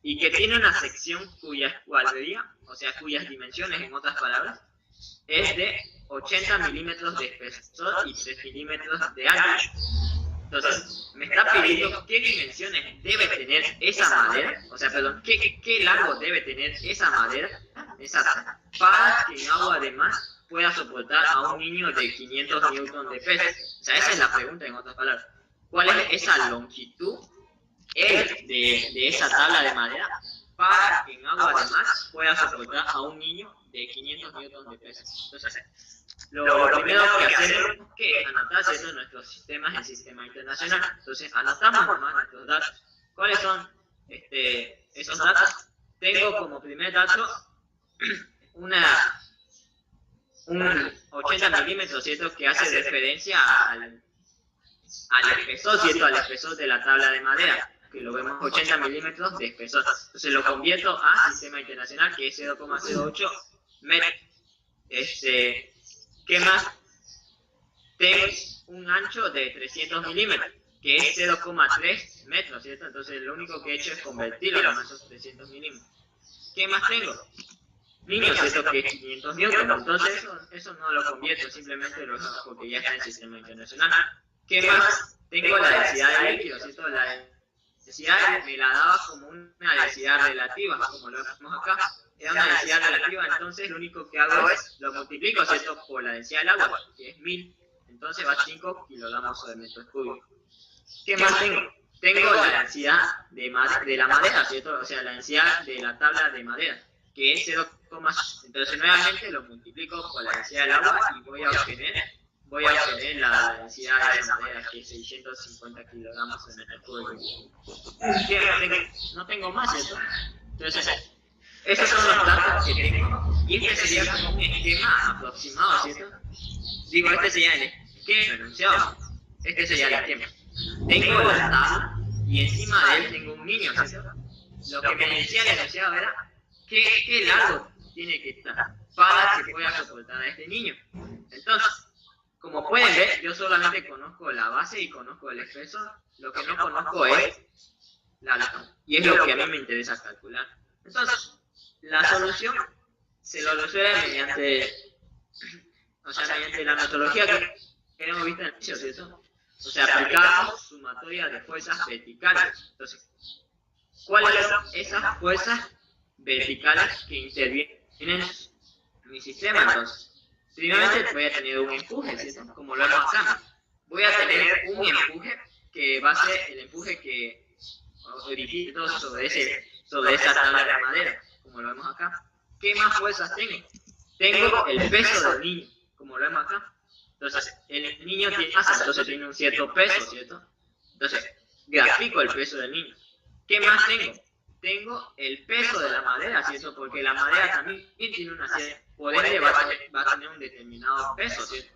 S1: y que tiene una sección cuya cuadrería, o sea, cuyas dimensiones, en otras palabras, es de 80 milímetros de espesor y 3 milímetros de ancho. Entonces, me está pidiendo qué dimensiones debe tener esa madera, o sea, perdón, qué largo debe tener esa madera, para que en agua además pueda soportar a un niño de 500 newton de peso. O sea, esa es la pregunta, en otras palabras. ¿Cuál es esa longitud de esa tabla de madera para que en agua además pueda soportar a un niño de 500 newton de peso? Entonces, lo primero que hacemos es que anotar nuestros sistemas en sistema internacional. Entonces, anotamos nomás nuestros datos. ¿Cuáles son esos datos? Tengo como primer dato un 80 milímetros, ¿cierto? Que hace referencia al espesor, ¿cierto? Al espesor de la tabla de madera, que lo vemos 80 milímetros de espesor. Entonces lo convierto a sistema internacional, que es 0,08 metros. ¿Qué más? Tengo un ancho de 300 milímetros, que es 0,3 metros, ¿cierto? Entonces lo único que he hecho es convertirlo a esos 300 milímetros. ¿Qué más tengo? Niños, ¿cierto? Que es 500 newton. Entonces eso no lo convierto, simplemente lo hago porque ya está en sistema internacional. ¿Qué más? Tengo la densidad de líquido, ¿cierto? La densidad me la daba como una densidad relativa, como lo vemos acá. Era una densidad relativa, entonces lo único que hago es lo multiplico, ¿cierto? Por la densidad del agua, que es 1000. Entonces va 5 kilogramos sobre metros cúbicos. ¿Qué más tengo? Tengo la densidad de la madera, ¿cierto? O sea, la densidad de la tabla de madera, que es 0,5. Entonces nuevamente lo multiplico por la densidad del agua y voy a obtener la densidad de la madera, que es 650 kilogramos sobre metro cúbico. No tengo más, ¿cierto? Entonces, esos son los datos que tengo, y este sería como un esquema aproximado, ¿cierto? Digo, este sería el esquema enunciado, este sería el esquema. Tengo la tabla, y encima de él tengo un niño, ¿cierto? Lo que me decía el enunciado era, ¿qué largo tiene que estar para que pueda soportar a este niño? Entonces, como pueden ver, yo solamente conozco la base y conozco el espesor, lo que no conozco es la longitud, y es lo que a mí me interesa calcular. Entonces, la solución se lo resuelve mediante la metodología que hemos visto en el inicio, ¿cierto? O sea, aplicamos sumatoria de fuerzas verticales. Entonces, ¿cuáles son esas fuerzas verticales que intervienen en mi sistema? Entonces, primeramente voy a tener un empuje, ¿cierto? Como lo vemos acá. Voy a tener un empuje que va a ser el empuje que dirigido sobre esa tabla de madera, como lo vemos acá. ¿Qué más fuerzas tengo? Tengo el peso del niño, como lo vemos acá. Entonces, el niño tiene masa, entonces tiene un cierto peso, ¿cierto? Entonces, grafico el peso del niño. ¿Qué más tengo? Tengo el peso de la madera, ¿cierto? Porque la madera también tiene una cierta, por ende va a tener un determinado peso, ¿cierto?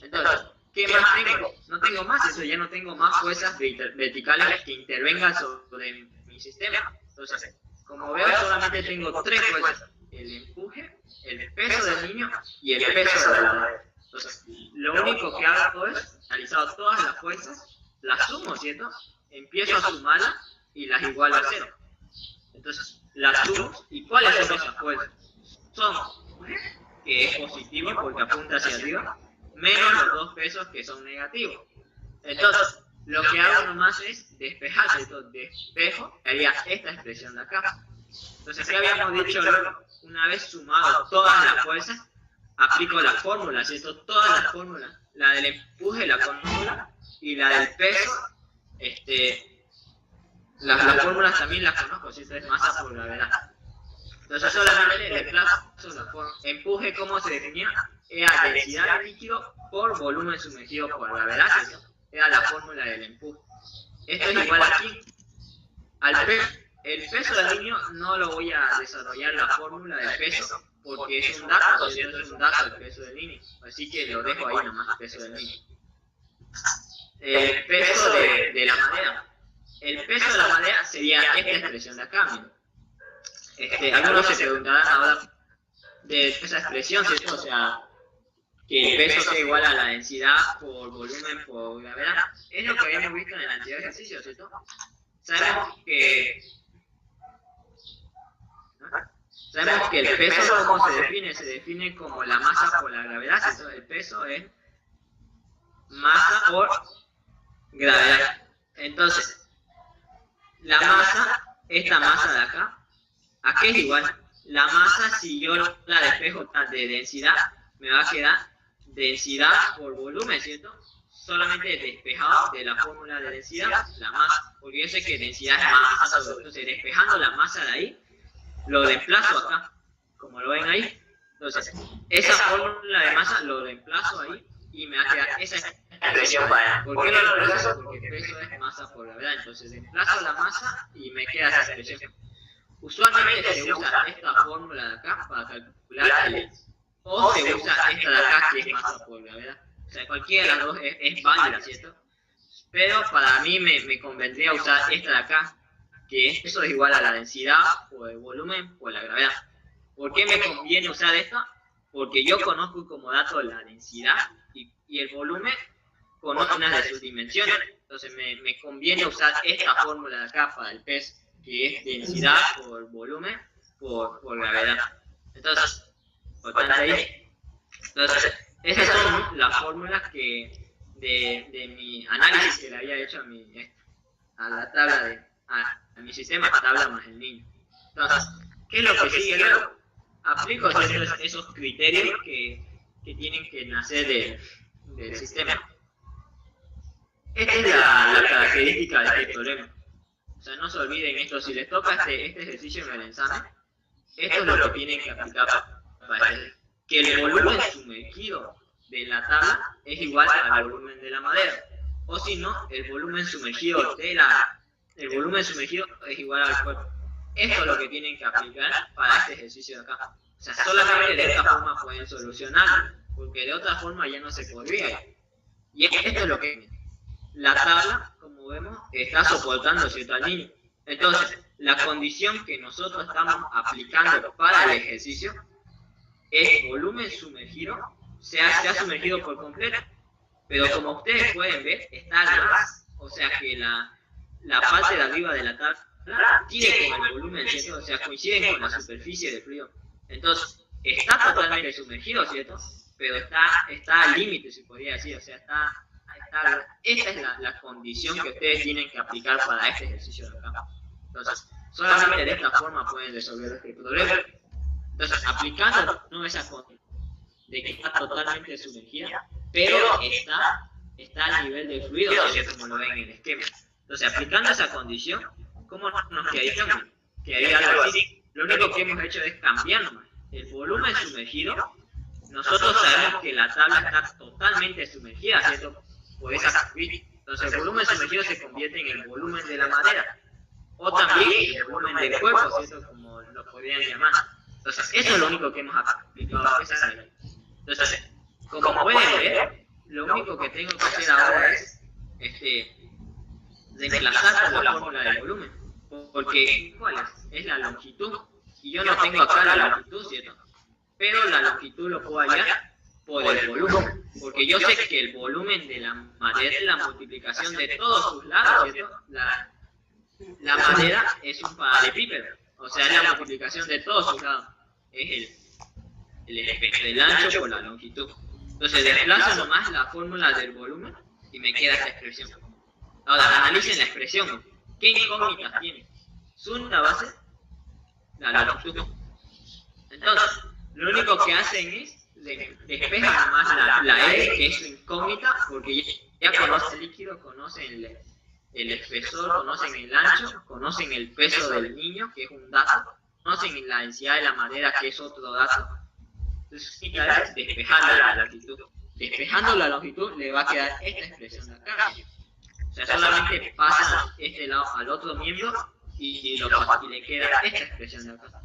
S1: Entonces, ¿qué más tengo? No tengo más, eso ya no tengo más fuerzas verticales que intervengan sobre mi sistema. Entonces, como veo, solamente tengo 3 fuerzas: el empuje, el peso del niño y el peso de la madera. Entonces, lo único que hago es, analizar todas las fuerzas, las sumo, ¿cierto? Empiezo a sumarlas y las igualo a 0. Entonces, las sumo, ¿y cuáles son esas fuerzas? Son, que es positivo porque apunta hacia arriba, menos los 2 pesos que son negativos. Entonces, lo que hago nomás es despejar, ¿cierto? Despejo, haría esta expresión de acá. Entonces, ¿qué habíamos dicho luego? Una vez sumado todas las fuerzas, aplico la fórmula, ¿cierto? Todas las fórmulas, la del empuje, la fórmula, y la del peso, las fórmulas también las conozco, ¿cierto? Es masa por gravedad. Entonces solamente le plazo la fórmula. Empuje, ¿cómo se definía? Era densidad de líquido por volumen sumergido por gravedad, ¿cierto? Era la fórmula del empuje. Esto es igual aquí. El peso del niño no lo voy a desarrollar la fórmula del peso, porque es un dato, ¿cierto? Es un dato el peso del niño. Así que lo dejo ahí nomás, el peso del niño. El peso de la madera. El peso de la madera sería esta expresión de acá, miren. Algunos se preguntarán ahora de esa expresión, ¿cierto? O sea, que el peso sea igual a la densidad por volumen por gravedad. Es lo que habíamos visto en el anterior ejercicio, ¿cierto? Sabemos que el peso, ¿cómo se define? Se define como la masa por la gravedad, ¿cierto? El peso es masa por gravedad. Entonces, la masa, esta masa de acá, ¿a qué es igual? La masa, si yo la despejo de densidad, me va a quedar densidad por volumen, ¿cierto? Solamente despejado de la fórmula de densidad, la masa, porque yo sé que densidad es masa, entonces despejando la masa de ahí, lo reemplazo acá, como lo ven ahí. Entonces, esa fórmula de masa lo reemplazo ahí y me va a quedar esa expresión. ¿Por qué lo reemplazo? Porque el peso es masa por gravedad, entonces reemplazo la masa y me queda esa expresión. Usualmente se usa esta fórmula de acá para calcular el o se usa esta de acá que es masa por gravedad. O sea, cualquiera de las dos es válida, ¿cierto? Pero para mí me convendría usar esta de acá, que eso es igual a la densidad por el volumen por la gravedad. ¿Por qué me conviene usar esta? Porque yo conozco como dato la densidad y el volumen conozco una de sus dimensiones. Entonces me conviene usar esta fórmula de acá para el peso, que es densidad por volumen por gravedad. Entonces, importante ahí. Entonces, esas son las fórmulas que de mi análisis que le había hecho a la tabla a mi sistema, tabla más el niño. Entonces, ¿qué es lo que sigue luego? Aplico esos criterios que tienen que nacer del sistema. Esta es la característica de este teorema. O sea, no se olviden esto, si les toca este ejercicio en el examen, esto es lo que tienen que aplicar para que el volumen sumergido de la tabla es igual al volumen de la madera. O si no, el volumen sumergido es igual al cuerpo. Esto es lo que tienen que aplicar para este ejercicio de acá. O sea, solamente de esta forma pueden solucionarlo, porque de otra forma ya no se podría. Y esto es lo que la tabla, como vemos, está soportando, ¿cierto?, al niño. Entonces, la condición que nosotros estamos aplicando para el ejercicio es volumen sumergido, se ha sumergido por completo. Pero como ustedes pueden ver, está al ras, o sea que la parte de arriba de la tabla tiene con el volumen, ¿cierto? O sea, coinciden con la superficie del fluido. Entonces, está totalmente sumergido, ¿cierto? Pero está al límite, se podría decir, o sea, esta es la condición que ustedes tienen que aplicar para este ejercicio de acá. Entonces, solamente de esta forma pueden resolver este problema. Entonces, aplicando esa condición de que está totalmente sumergida, pero está al nivel del fluido, ¿cierto?, como lo ven en el esquema. Entonces, aplicando esa condición, ¿cómo nos quedaría? Quedaría algo así. Lo único que hemos hecho es cambiar nomás. El volumen sumergido, nosotros sabemos que la tabla está totalmente sumergida, ¿cierto?, por esa superficie. Entonces, el volumen sumergido se convierte en el volumen de la madera, o también el volumen del cuerpo, ¿cierto?, como lo podrían llamar. Entonces, eso es lo único que hemos aplicado. Entonces, como pueden ver, lo único que tengo que hacer ahora es reemplazar por la fórmula del volumen, porque ¿cuál es? Es la longitud, y yo no tengo acá la longitud, ¿cierto? Pero la longitud lo puedo hallar por el volumen, porque yo sé que el volumen de la madera es la multiplicación de todos sus lados, ¿cierto? La madera es un paralelepípedo, o sea, es la multiplicación de todos sus lados, es el ancho por la longitud. Entonces, desplazo nomás la fórmula del volumen y me queda esta expresión. Ahora, analicen la expresión. ¿Qué incógnitas tiene? Su única base, la longitud. Entonces, lo único que hacen es despejan nomás la L, que es su incógnita, porque ya conocen el líquido, conocen el espesor, conocen el ancho, conocen el peso del niño, que es un dato, conocen la densidad de la madera, que es otro dato. Entonces, despejando la longitud. Despejando la longitud le va a quedar esta expresión de acá. O sea, solamente pasa este lado al otro miembro y le queda esta expresión de acá.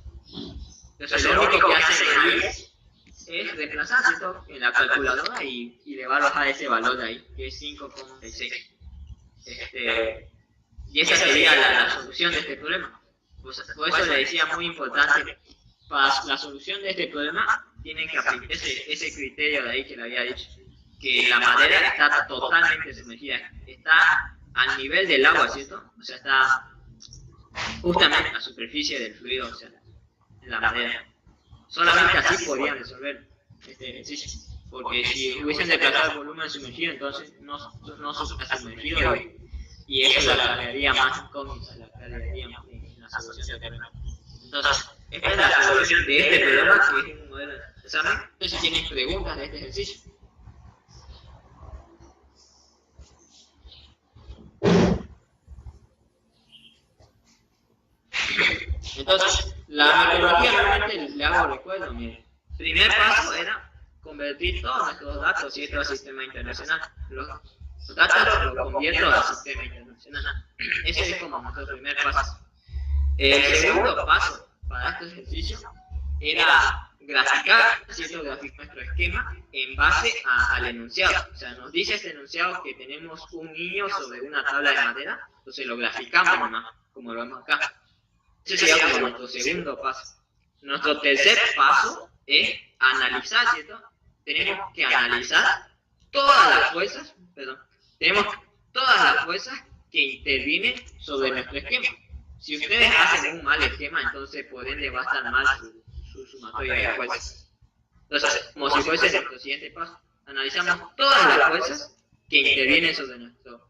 S1: Entonces, lo único que hacen ahí es reemplazar, ¿cierto?, en la calculadora y le va a bajar ese valor de ahí, que es 5,6. Y esa sería la solución de este problema. Pues, por eso le decía muy importante, para la solución de este problema tienen que aplicar ese criterio de ahí que le había dicho, que la madera está totalmente sumergida, está al nivel del agua, ¿cierto? O sea, está justamente en la superficie del fluido, o sea, la madera. Solamente así podrían resolver este ejercicio, porque si hubiesen desplazado el volumen sumergido, entonces no está sumergido y eso la crearía más incógnita, la crearía en la solución del problema. Entonces, esta es la solución de este problema, que es un modelo de examen. No sé si tienen preguntas de este ejercicio. Entonces, la metodología realmente le hago recuerdo. Miren, primer paso era convertir todos nuestros datos al sistema internacional. Los datos los convierto al sistema internacional. Ese es como nuestro primer paso. El segundo paso para este ejercicio era graficar, ¿cierto? Graficar nuestro esquema en base al enunciado. O sea, nos dice este enunciado que tenemos un niño sobre una tabla de madera, entonces lo graficamos nomás, como lo vemos acá. Ese sería como nuestro segundo paso. Nuestro tercer paso es analizar, ¿cierto? Tenemos que analizar todas las fuerzas, que intervienen sobre nuestro esquema. Si ustedes hacen un mal esquema, entonces por ende va a estar mal su sumatoria de fuerzas. Entonces, como si fuese nuestro siguiente paso, analizamos todas las fuerzas que intervienen sobre nuestro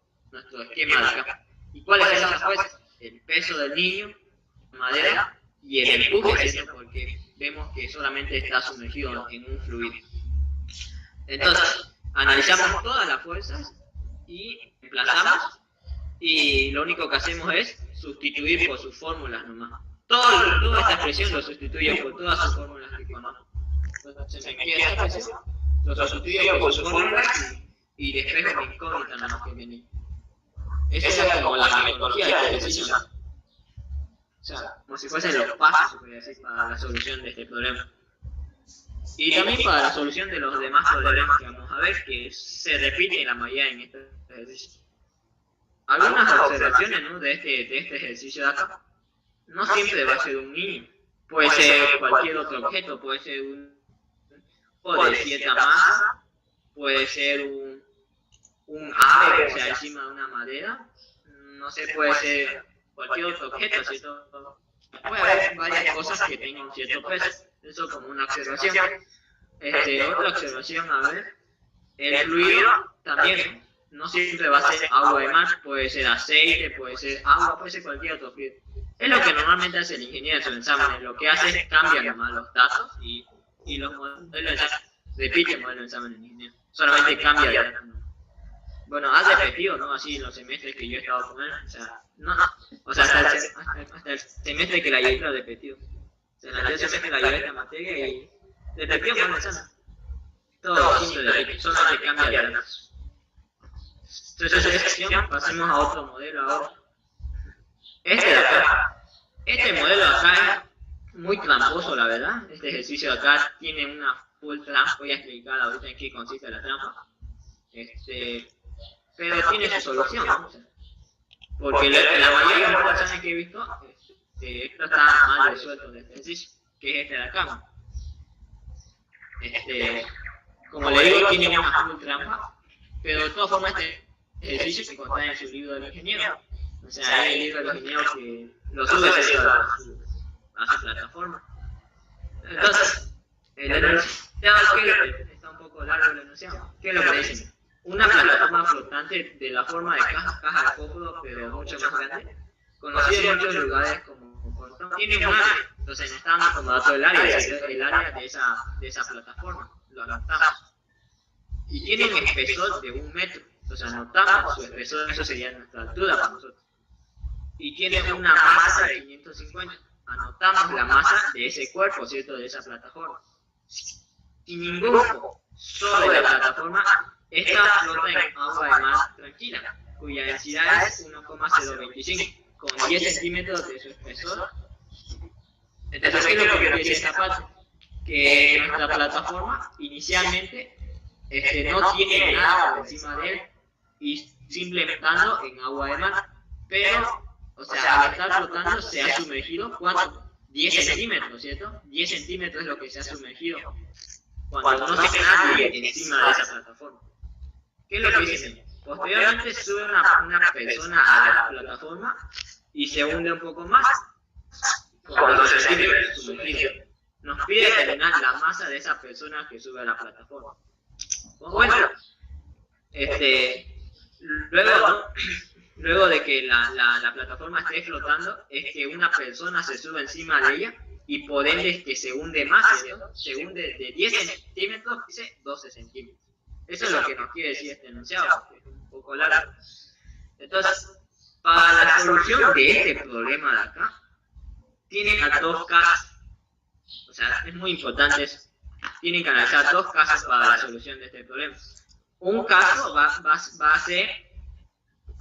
S1: esquema de acá. ¿Y cuáles son esas fuerzas? El peso del niño, la madera y el empuje, ¿cierto? Porque vemos que solamente está sumergido en un fluido. Entonces, analizamos todas las fuerzas y reemplazamos, y lo único que hacemos es sustituir por sus fórmulas nomás. Toda esta expresión lo sustituyo por todas sus fórmulas que conozco. Entonces se me queda esta expresión, lo sustituyo por sus fórmulas y despejo mi incógnita nomás que viene. Esa es como la metodología de este ejercicio. O sea, como si fuesen los pasos, se podría decir, para la solución de este problema. Y también para la solución de los demás problemas que vamos a ver, que se repiten la mayoría en este ejercicio. Algunas observaciones, ¿no?, de este ejercicio de acá. No siempre va a ser un niño. Puede ser cualquier otro objeto, puede ser de cierta masa, puede ser un ave, o sea, encima de una madera. No sé, puede ser cualquier otro objeto, ¿cierto? Puede haber varias cosas que tengan un cierto peso. Eso como una observación. Otra observación, a ver. El fluido también no siempre va a ser agua de mar, puede ser aceite, puede ser agua, puede ser cualquier otro fluido. Es lo que normalmente hace el ingeniero en sus exámenes. Lo que hace es cambiar nomás los datos y los modelos de examen. Repite el modelo de examen del ingeniero. Solamente cambia de datos. Bueno, ha repetido, ¿no? Así en los semestres que yo he estado con él. O sea, hasta el semestre que la llevé lo ha repetido. O sea, en el tercer semestre la llevé esta materia y repetió el modelo de examen. Todo simple, repite, solamente cambia de datos. Entonces, pasemos a otro modelo ahora. Este de acá. Este modelo de acá es muy tramposo, la verdad. Este ejercicio de acá tiene una full trampa. Voy a explicar ahorita en qué consiste la trampa. Pero tiene su solución, ¿no? O sea, porque la mayoría de los exámenes que he visto, esto está mal resuelto de este ejercicio, que es este de acá. Como le digo, tiene una full trampa, pero de todas formas este ejercicio se encuentra en su libro del ingeniero. O sea, hay el libro del ingeniero que lo sube a su plataforma. Entonces, el enunciado que está un poco largo el enunciado. ¿Qué es lo que dicen? Una plataforma flotante de la forma de caja de fósforo, pero mucho más grande, conocida en muchos lugares como portón. Tiene un área, entonces necesitamos como dato del área, el área de esa plataforma, lo anotamos. Y tiene un espesor de 1 metro, entonces anotamos su espesor, eso sería nuestra altura para nosotros. Y tiene una masa de 550, anotamos la masa de ese cuerpo, ¿cierto?, de esa plataforma. Sin ningún foco sobre la plataforma, esta flota en agua de mar tranquila, cuya densidad es 1,025, con 10 centímetros de su espesor. Entonces, ¿qué es lo que quiere decir esta parte? Que nuestra plataforma inicialmente no tiene nada por encima de él y simplemente estando en agua de mar. pero, o sea, al estar flotando se ha sumergido, ¿cuánto? 10 centímetros, ¿cierto? 10 centímetros es lo que se ha sumergido cuando no se nadie encima de esa plataforma. ¿Qué es lo que dicen? Posteriormente sube una persona a la plataforma y se hunde un poco más con 2 centímetros sumergido. Nos pide determinar la masa de esa persona que sube a la plataforma. Pues bueno, luego de que la plataforma esté flotando, es que una persona se sube encima de ella y por ende es que se hunde más, ¿cierto? Se hunde de 10 centímetros, dice 12 centímetros. Eso es lo que nos quiere decir este enunciado, porque es un poco largo. Entonces, para la solución de este problema de acá, tienen a 2 casos. O sea, es muy importante eso. Tienen que analizar 2 casos para la solución de este problema. Un caso va a ser,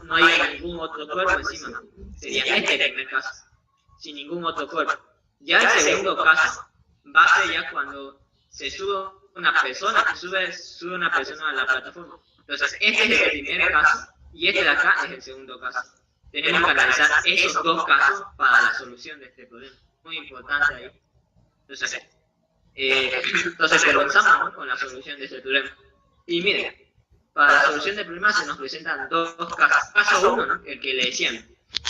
S1: no hay ningún otro cuerpo encima. Sería este el primer caso, sin ningún otro cuerpo. Ya el segundo caso va a ser ya cuando se sube una persona, sube una persona a la plataforma. Entonces, este es el primer caso y este de acá es el segundo caso. Tenemos que analizar esos 2 casos para la solución de este problema. Muy importante ahí. Entonces comenzamos, ¿no?, con la solución de este problema. Y miren, para la solución del problema se nos presentan 2 casos. Caso 1, ¿no?, el que le decían.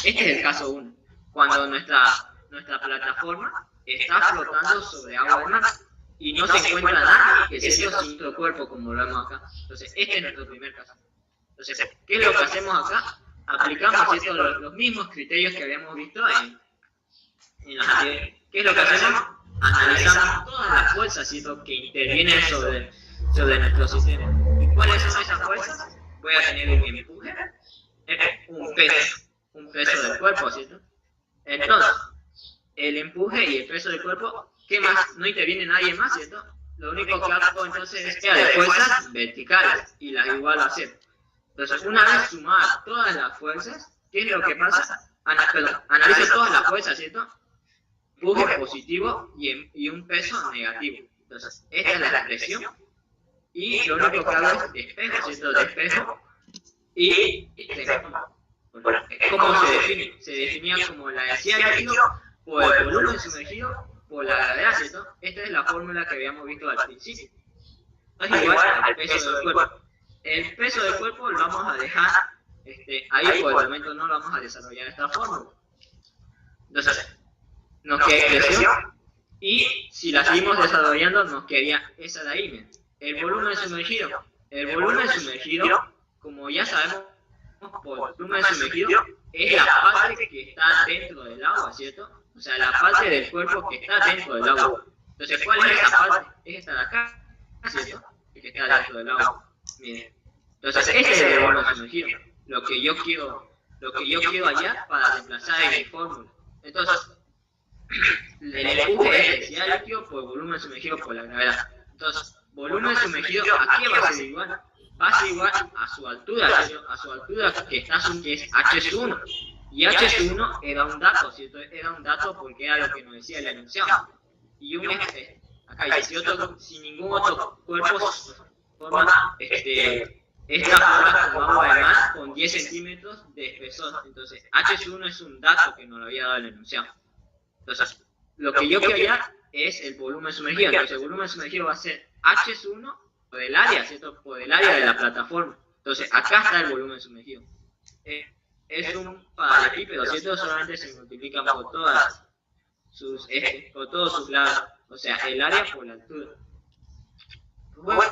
S1: Este es el caso 1. Cuando nuestra plataforma está flotando sobre agua de mar y no se encuentra nadie que se quede sin otro cuerpo, como lo vemos acá. Entonces, este es nuestro primer caso. Entonces, ¿qué es lo que hacemos acá? Aplicamos los mismos criterios que habíamos visto en los anteriores. ¿Qué es lo que hacemos? Analizamos todas las fuerzas, ¿cierto?, que intervienen sobre nuestro sistema. ¿Y cuáles son esas fuerzas? Voy a tener un empuje, un peso del cuerpo, ¿cierto? Entonces, el empuje y el peso del cuerpo, ¿qué más? No interviene nadie más, ¿cierto? Lo único que hago entonces es que de fuerzas verticales y las igualo a 0. Entonces, una vez sumadas todas las fuerzas, ¿qué es lo que pasa? Analizo todas las fuerzas, ¿cierto? Empuje positivo y un peso negativo. Entonces, esta es la expresión. Y lo único que hago es despejo, ¿cierto? Despejo. Y ¿cómo se define? Se definía como la densidad líquido por el volumen sumergido por la gravedad, ¿cierto? Esta es la fórmula que habíamos visto al principio. Es igual al peso del cuerpo. El peso del cuerpo lo vamos a dejar ahí, por el momento no lo vamos a desarrollar esta fórmula. Entonces, nos queda expresión y si la seguimos desarrollando nos quedaría esa de ahí, miren. El volumen sumergido. El volumen sumergido, como ya sabemos, por volumen sumergido es la parte que está dentro del agua, ¿cierto? O sea, la parte del cuerpo que está dentro del agua. Entonces, ¿cuál es esa parte? Es esta de acá, ¿cierto? Que está dentro del agua. Miren. Entonces, ese es el volumen sumergido. Lo que yo quiero hallar para reemplazar en mi fórmula. Entonces, el empuje es densidad líquido por volumen sumergido por la gravedad. Entonces, volumen sumergido, ¿a qué va a ser igual? Va a ser igual a su altura, ¿cierto? A su altura que es h1. Y h1 era un dato, ¿cierto? Era un dato porque era lo que nos decía el enunciado. Y un acá dice, si ningún otro cuerpo forma esta forma como agua de mar con 10 centímetros de espesor. Entonces, h1 es un dato que nos lo había dado el enunciado. Entonces, lo que yo quiero hallar es el volumen sumergido. Entonces, el volumen sumergido va a ser h1 por el área, ¿cierto? Por el área de la plataforma. Entonces, acá está el volumen sumergido. Es un paralelepípedo, ¿cierto? Solamente se multiplica por todos sus lados. O sea, el área por la altura. Bueno,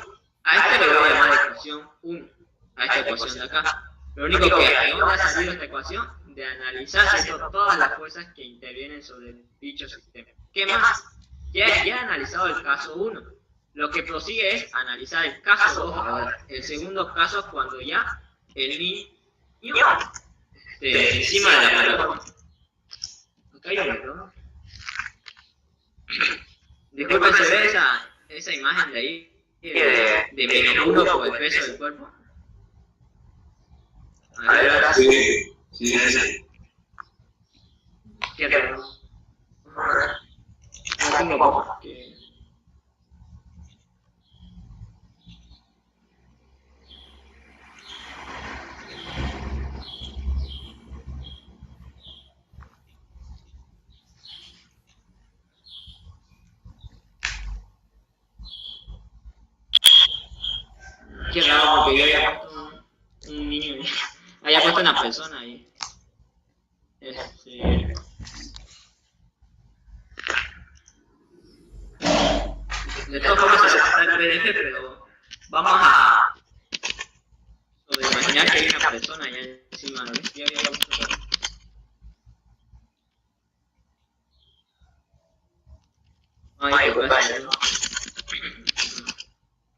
S1: a este le voy a llamar ecuación 1. A esta ecuación de acá. Lo único que ¿de dónde ha salido esta ecuación? De analizar, ¿cierto?, todas las fuerzas que intervienen sobre dicho sistema. ¿Qué más? Ya he analizado el caso 1. Lo que prosigue es analizar el caso 2 ahora. El segundo caso cuando ya el niño encima de la plataforma. Acá hay un error. Disculpen, ¿se ve esa imagen de ahí? De menos 1 por el peso del cuerpo. A ver,
S3: Sí.
S1: ¿Qué error? No tengo poco. Qué raro, porque yo había puesto un niño, había puesto una persona ahí. De todas formas se trata el PDF, pero vamos a imaginar que hay una persona allá encima de esto. Ay, qué pasa, ¿no?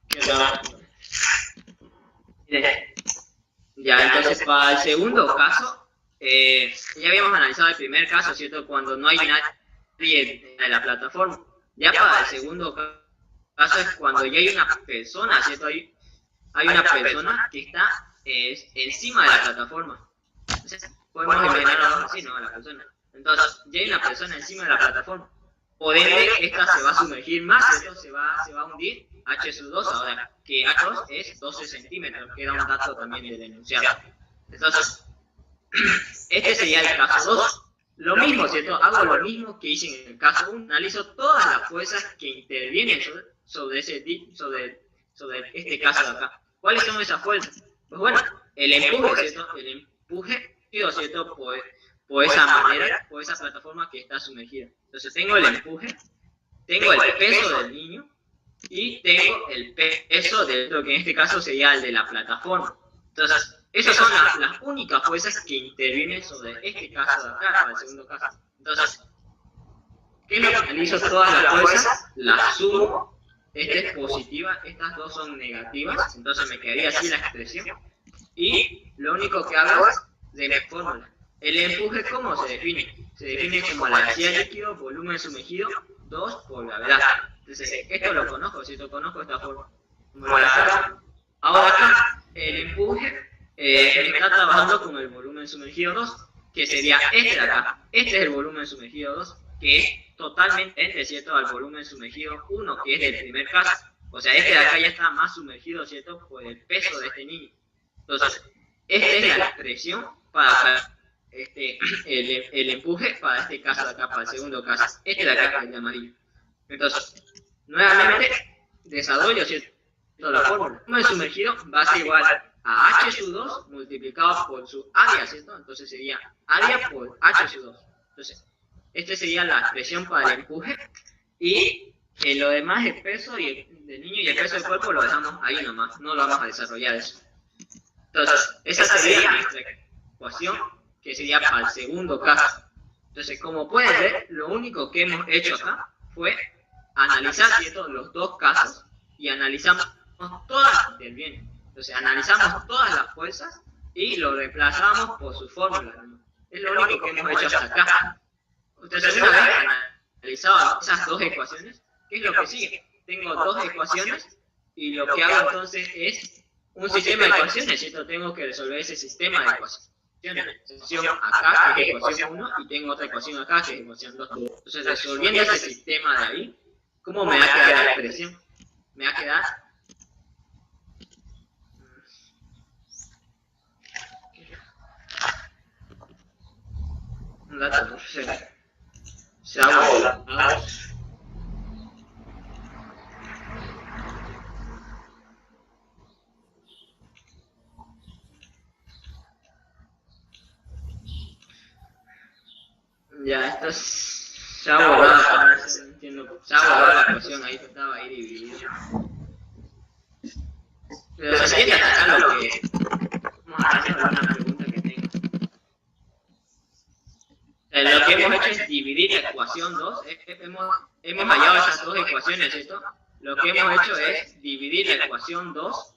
S1: Qué raro. Ya, entonces para el segundo caso, ya habíamos analizado el primer caso, ¿cierto? Cuando no hay nadie en la plataforma. Ya para el segundo caso es cuando ya hay una persona, ¿cierto? Hay una persona que está encima de la plataforma. Entonces, podemos imaginarlo así, ¿no? La persona. Entonces, ya hay una persona encima de la plataforma. Por ende, esta se va a sumergir más, ¿cierto? Se va a hundir H2, ahora que H2 es 12 centímetros, que era un dato también del enunciado. Entonces, este sería el caso 2. Lo mismo, ¿cierto? Hago lo mismo que hice en el caso 1. Analizo todas las fuerzas que intervienen sobre este caso de acá. ¿Cuáles son esas fuerzas? Pues bueno, el empuje, ¿cierto? El empuje, ¿cierto? Por esa manera, por esa plataforma que está sumergida. Entonces tengo el empuje, tengo el peso del niño y tengo el peso de lo que en este caso sería el de la plataforma. Entonces, esas son las únicas fuerzas que intervienen sobre este caso de acá, para el segundo caso. Entonces, ¿qué es lo que analizo? Todas las fuerzas, las sumo. Esta es positiva, estas dos son negativas, entonces me quedaría así la expresión. Y lo único que hago es de mi fórmula. El empuje, ¿cómo se define? Se define como la energía líquido, volumen sumergido, 2 por gravedad. Entonces, esto lo conozco, si lo conozco esta forma. Ahora acá, el empuje está trabajando con el volumen sumergido 2, que sería este de acá. Este es el volumen sumergido 2, que es totalmente, ¿cierto?, al volumen sumergido 1, que es del primer caso. O sea, este de acá ya está más sumergido, ¿cierto?, por el peso de este niño. Entonces, esta es la expresión para el empuje para este caso de acá, para el segundo caso. Este de acá es el de amarillo. Entonces, nuevamente, desarrollo, ¿cierto?, la fórmula. El volumen sumergido va a ser igual a H sub 2 multiplicado por su área, ¿cierto? Entonces sería área por H sub 2. Entonces, esta sería la expresión para el empuje. Y lo demás, el peso del niño y el peso del cuerpo lo dejamos ahí nomás. No lo vamos a desarrollar eso. Entonces, esa sería nuestra ecuación, que sería para el segundo caso. Entonces, como pueden ver, lo único que hemos hecho acá fue analizar, ¿cierto?, los dos casos y analizamos todas las que intervienen. Entonces, analizamos todas las fuerzas y lo reemplazamos por su fórmula. Es lo único que hemos hecho hasta acá. Entonces, una vez analizado esas dos ecuaciones, ¿qué es lo que sigue? Tengo dos ecuaciones y lo que hago entonces es un sistema de ecuaciones, ¿cierto? Tengo que resolver ese sistema de ecuaciones. Ecuación acá, que es ecuación 1, y tengo otra ecuación acá, que es ecuación 2. Entonces, resolviendo ese sistema de ahí, ¿cómo me va a quedar la expresión? Me va a quedar un dato, se hago ya, esto se ha borrado, no entiendo, se ha borrado la ecuación, ahí estaba ahí dividido. Pero se entiende hasta acá lo que... Vamos a hacer una pregunta que tengo. Lo que hemos hecho es dividir la ecuación 2, hemos hallado esas dos ecuaciones, ¿cierto? Lo que hemos hecho es dividir la ecuación 2,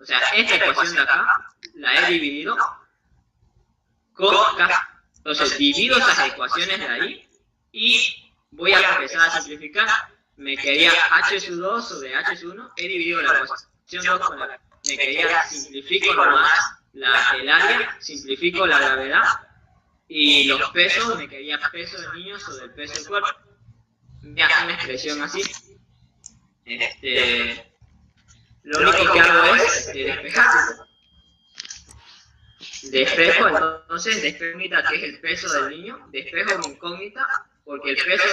S1: o sea, esta ecuación de acá, la he dividido con acá. Entonces, divido esas ecuaciones de ahí y voy a empezar a simplificar. Me quedaría H sub 2 sobre H sub 1, he dividido la ecuación 2 con la... Me quedaría, simplifico nomás el área, simplifico la gravedad y los pesos, me quedaría peso del niño sobre el peso del cuerpo. Ya, una expresión así. Lo único que hago es despejar. Despejo, entonces, despejo mi incógnita, que es el peso del niño. Despejo mi incógnita, porque el peso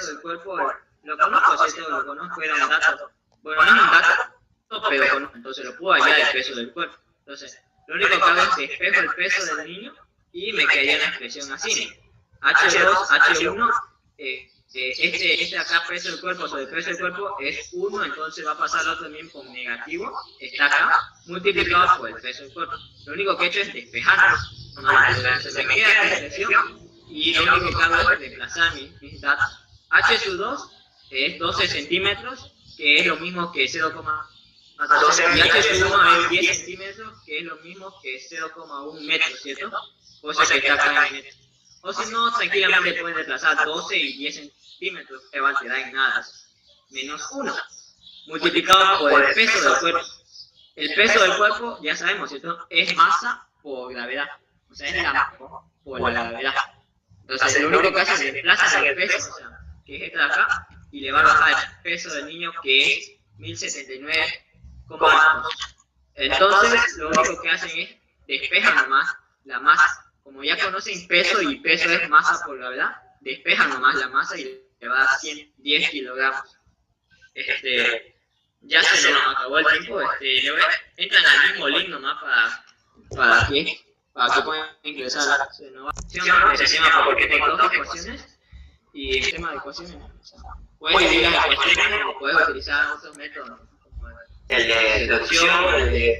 S1: del cuerpo, lo conozco, ¿cierto? Lo conozco, era un dato. Bueno, no es un dato, pero entonces lo puedo hallar el peso del cuerpo. Entonces, lo único que hago es que despejo el peso del niño y me quedaría una expresión así. H2, H1, este acá peso del cuerpo sobre peso del cuerpo es 1, entonces va a pasar otro también con negativo, está acá, multiplicado por el peso del cuerpo. Lo único que he hecho es despejar, se me queda esta expresión y lo único que hago es desplazar mis datos. H sub 2 es 12 centímetros, que es lo mismo que 0,12, y H sub 1 es 10 centímetros, que es lo mismo que 0,1 metro, ¿cierto? Cosa que está acá en metro. O si no, tranquilamente pueden desplazar 12 y 10 centímetros, que va a quedar en nada, menos 1, multiplicado por el peso del cuerpo. El peso del cuerpo, ya sabemos, ¿cierto? Es masa por gravedad, o sea, es la masa por la gravedad. Entonces, lo único que hace es desplazar el peso, o sea, que es esta de acá, y le va a bajar el peso del niño, que es 1079,2. Entonces, lo único que hacen es despejan nomás la masa. Como ya conocen peso y peso es masa por gravedad, despejan nomás la masa y le va a dar 110 kilogramos. Ya se nos acabó el tiempo. Entran al mismo link nomás para que puedan ingresar. Se llama porque tengo dos ecuaciones y el tema de ecuaciones. Puedes dividir las ecuaciones o puedes utilizar otros métodos como el de deducción, el de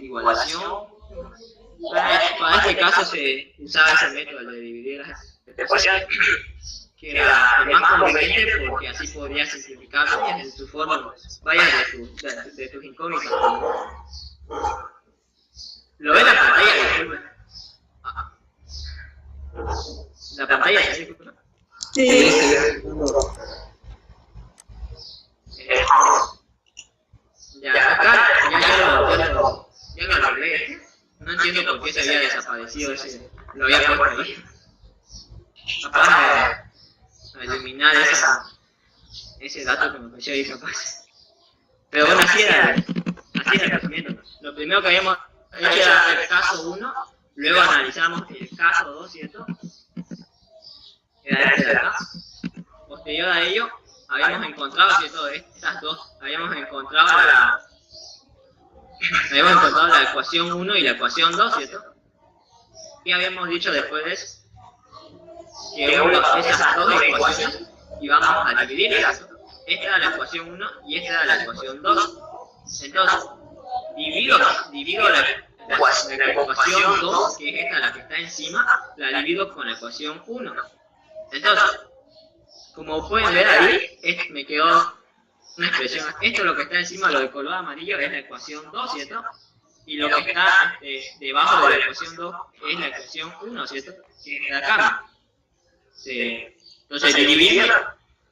S1: igualación. Para este caso se usaba ese método de dividir las ecuaciones, que era el más conveniente porque así podrías simplificar varias de tus fórmulas, varias de tus incógnitas. ¿Lo ves la pantalla? Disculpe. ¿La pantalla? Disculpe.
S2: Sí.
S1: Ya, acá ya lo arreglé. No entiendo por qué se había desaparecido ese, lo había puesto ahí. Capaz a eliminar ese dato que me pareció ahí capaz. Pero bueno, así era el procedimiento. Lo primero que habíamos hecho era el caso 1, luego analizamos el caso 2, ¿cierto? Era este de acá. Posterior a ello, habíamos encontrado, ¿cierto? Estas dos, habíamos encontrado la ecuación 1 y la ecuación 2, ¿cierto? Y habíamos dicho después de eso que esas dos ecuaciones íbamos a dividirlas. Esta era la ecuación 1 y esta era la ecuación 2. Entonces, divido la ecuación 2, que es esta la que está encima, la divido con la ecuación 1. Entonces, como pueden ver ahí, me quedó una expresión. Esto es lo que está encima, lo de color amarillo, es la ecuación 2, ¿cierto? Y lo que está debajo de la ecuación 2 es la ecuación 1, ¿cierto? Que es de acá. Entonces, dividir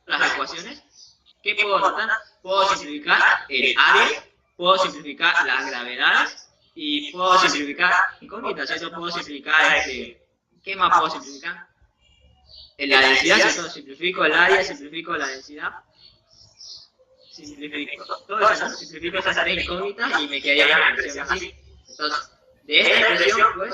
S1: las ecuaciones, ¿qué puedo notar? Puedo simplificar el área, puedo simplificar las gravedades y puedo simplificar incógnitas, ¿cierto? Puedo simplificar, ¿qué más puedo simplificar? La densidad, ¿cierto? Simplifico el área, simplifico la densidad. Simplifico todo eso, simplifico esas tres incógnitas y me quedaría una expresión así. Entonces, de esta expresión, pues,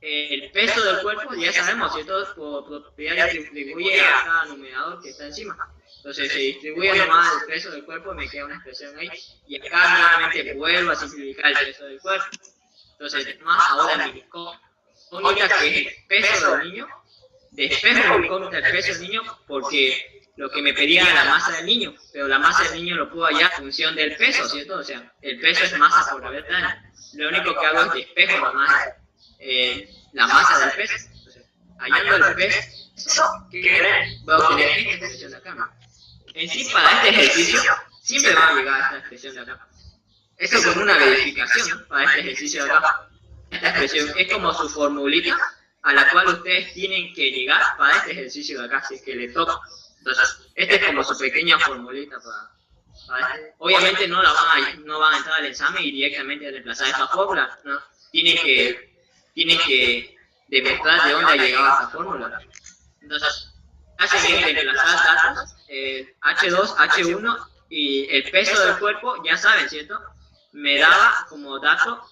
S1: el peso del cuerpo, ya sabemos, ¿cierto? Por propiedad se distribuye a cada numerador que está encima. Entonces, se distribuye nomás el peso del cuerpo y me queda una expresión ahí. Y acá nuevamente vuelvo a simplificar el peso del cuerpo. Entonces, más ahora mi incógnita, que es el peso del niño, despejo mi incógnita el peso del niño porque lo que me pedía era la masa del niño, pero la masa del niño lo puedo hallar en función del peso, ¿cierto? O sea, el peso es masa por gravedad. Lo único que hago es despejo nomás la masa del peso. Entonces, hallando el peso, ¿qué voy a obtener esta expresión de acá? En sí, para este ejercicio, siempre va a llegar esta expresión de acá. Eso como una verificación, ¿no? Para este ejercicio de acá. Esta expresión es como su formulita a la cual ustedes tienen que llegar para este ejercicio de acá, si es que le toca. Entonces, esta es como su pequeña formulita para este. Obviamente no van a entrar al examen y directamente a reemplazar esta fórmula, ¿no? Tienen que demostrar de dónde ha llegado esta fórmula. Entonces, hacen es reemplazar datos, H2, H1 y el peso del cuerpo, ya saben, ¿cierto? Me daba como dato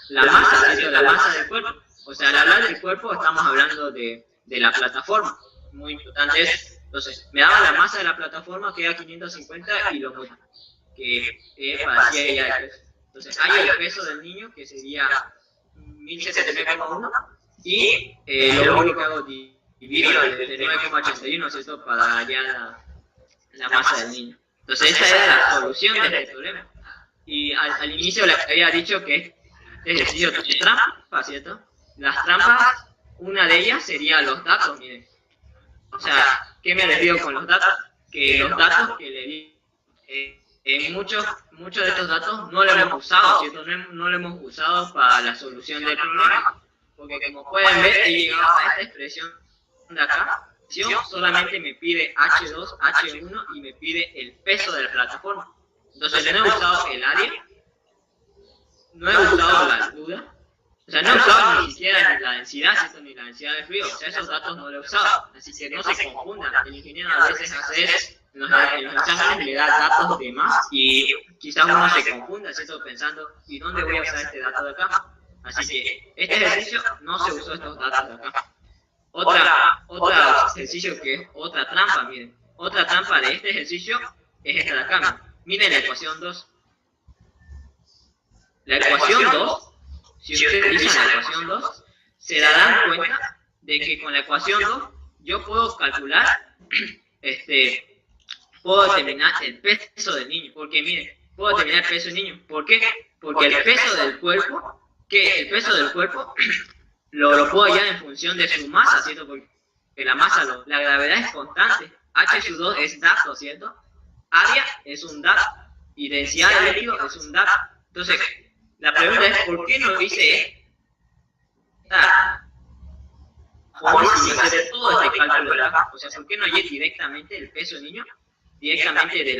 S1: la masa, ¿cierto? La masa del cuerpo. O sea, al hablar del cuerpo estamos hablando de la plataforma. Muy importante es Entonces, me daba la masa de la plataforma que era 550 y lo multiplico, que parecía ya el peso. Entonces, hay el peso del niño, que sería 1079,1, y lo único que hago divido de 9,81, ¿cierto? Para hallar la masa del niño. Entonces, esa era la solución de este problema. Y al inicio le había dicho que este ejercicio tiene trampas, ¿cierto? Las trampas, una de ellas sería los datos, miren. O sea, ¿qué me refiero con los datos? Que los datos que le di, muchos de estos datos no lo hemos usado, ¿cierto? No lo hemos usado para la solución del problema. Porque como pueden ver, he llegado a esta expresión de acá. Solamente me pide H2, H1 y me pide el peso de la plataforma. Entonces no he usado el área, no he usado la altura, o sea, no he usado ni siquiera ni la densidad, ¿cierto? Ni la densidad del fluido. O sea, esos datos no los he usado. Así que no se confundan. El ingeniero a veces hace eso. En los exámenes le da datos de más y quizás uno se confunda, ¿cierto? Pensando, ¿y dónde voy a usar este dato de acá? Así que este ejercicio no se usó estos datos de acá. Otro ejercicio que es otra trampa, miren. Otra trampa de este ejercicio es esta de acá. Miren la ecuación 2. La ecuación 2, si ustedes utilizan la ecuación 2, se darán cuenta de que con la ecuación 2 yo puedo calcular, puedo determinar el peso del niño. Porque miren, puedo determinar el peso del niño. ¿Por qué? Porque el peso del cuerpo, lo puedo hallar en función de su masa, ¿cierto? Porque la masa, la gravedad es constante. H sub 2 es dato, ¿cierto? Área es un dato. Y densidad de líquido es un dato. Entonces, la pregunta es, ¿por qué no hice sin hacer todo este cálculo de acá? O sea, ¿por qué no hallé directamente el peso del niño? Directamente del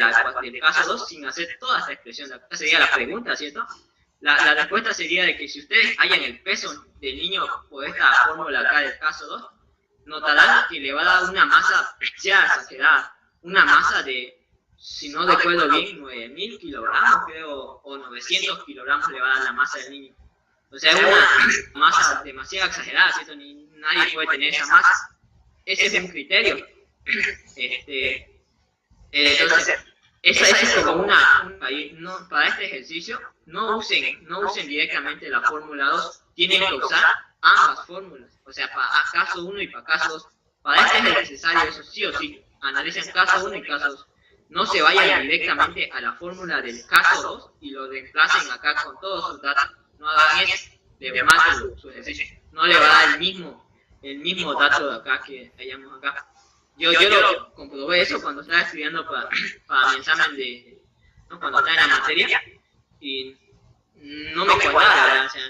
S1: caso 2 sin hacer toda esta expresión de acá. Esa sería la pregunta, ¿cierto? La respuesta sería de que si ustedes hallan el peso del niño por esta fórmula acá del caso 2, notarán que le va a dar una masa ya exagerada, una masa de, si no recuerdo bien, 9000 kilogramos, creo, o 900 kilogramos le va a dar la masa del niño. O sea, es una masa demasiado exagerada, ¿cierto? Nadie puede tener esa masa. Ese es un criterio. Entonces, esa es como para este ejercicio, no usen directamente la fórmula 2, tienen que usar ambas fórmulas, o sea, para caso 1 y para caso 2. Para este es necesario eso, sí o sí, analicen caso 1 y caso 2. No se vayan directamente a la fórmula del caso 2 y lo reemplacen acá con todos sus datos. No hagan eso, de más su ejercicio. No le va a dar el mismo dato de acá que hayamos acá. Yo lo comprobé eso cuando estaba estudiando para mi examen cuando estaba en la materia, y no me cuadraba, la verdad, o sea,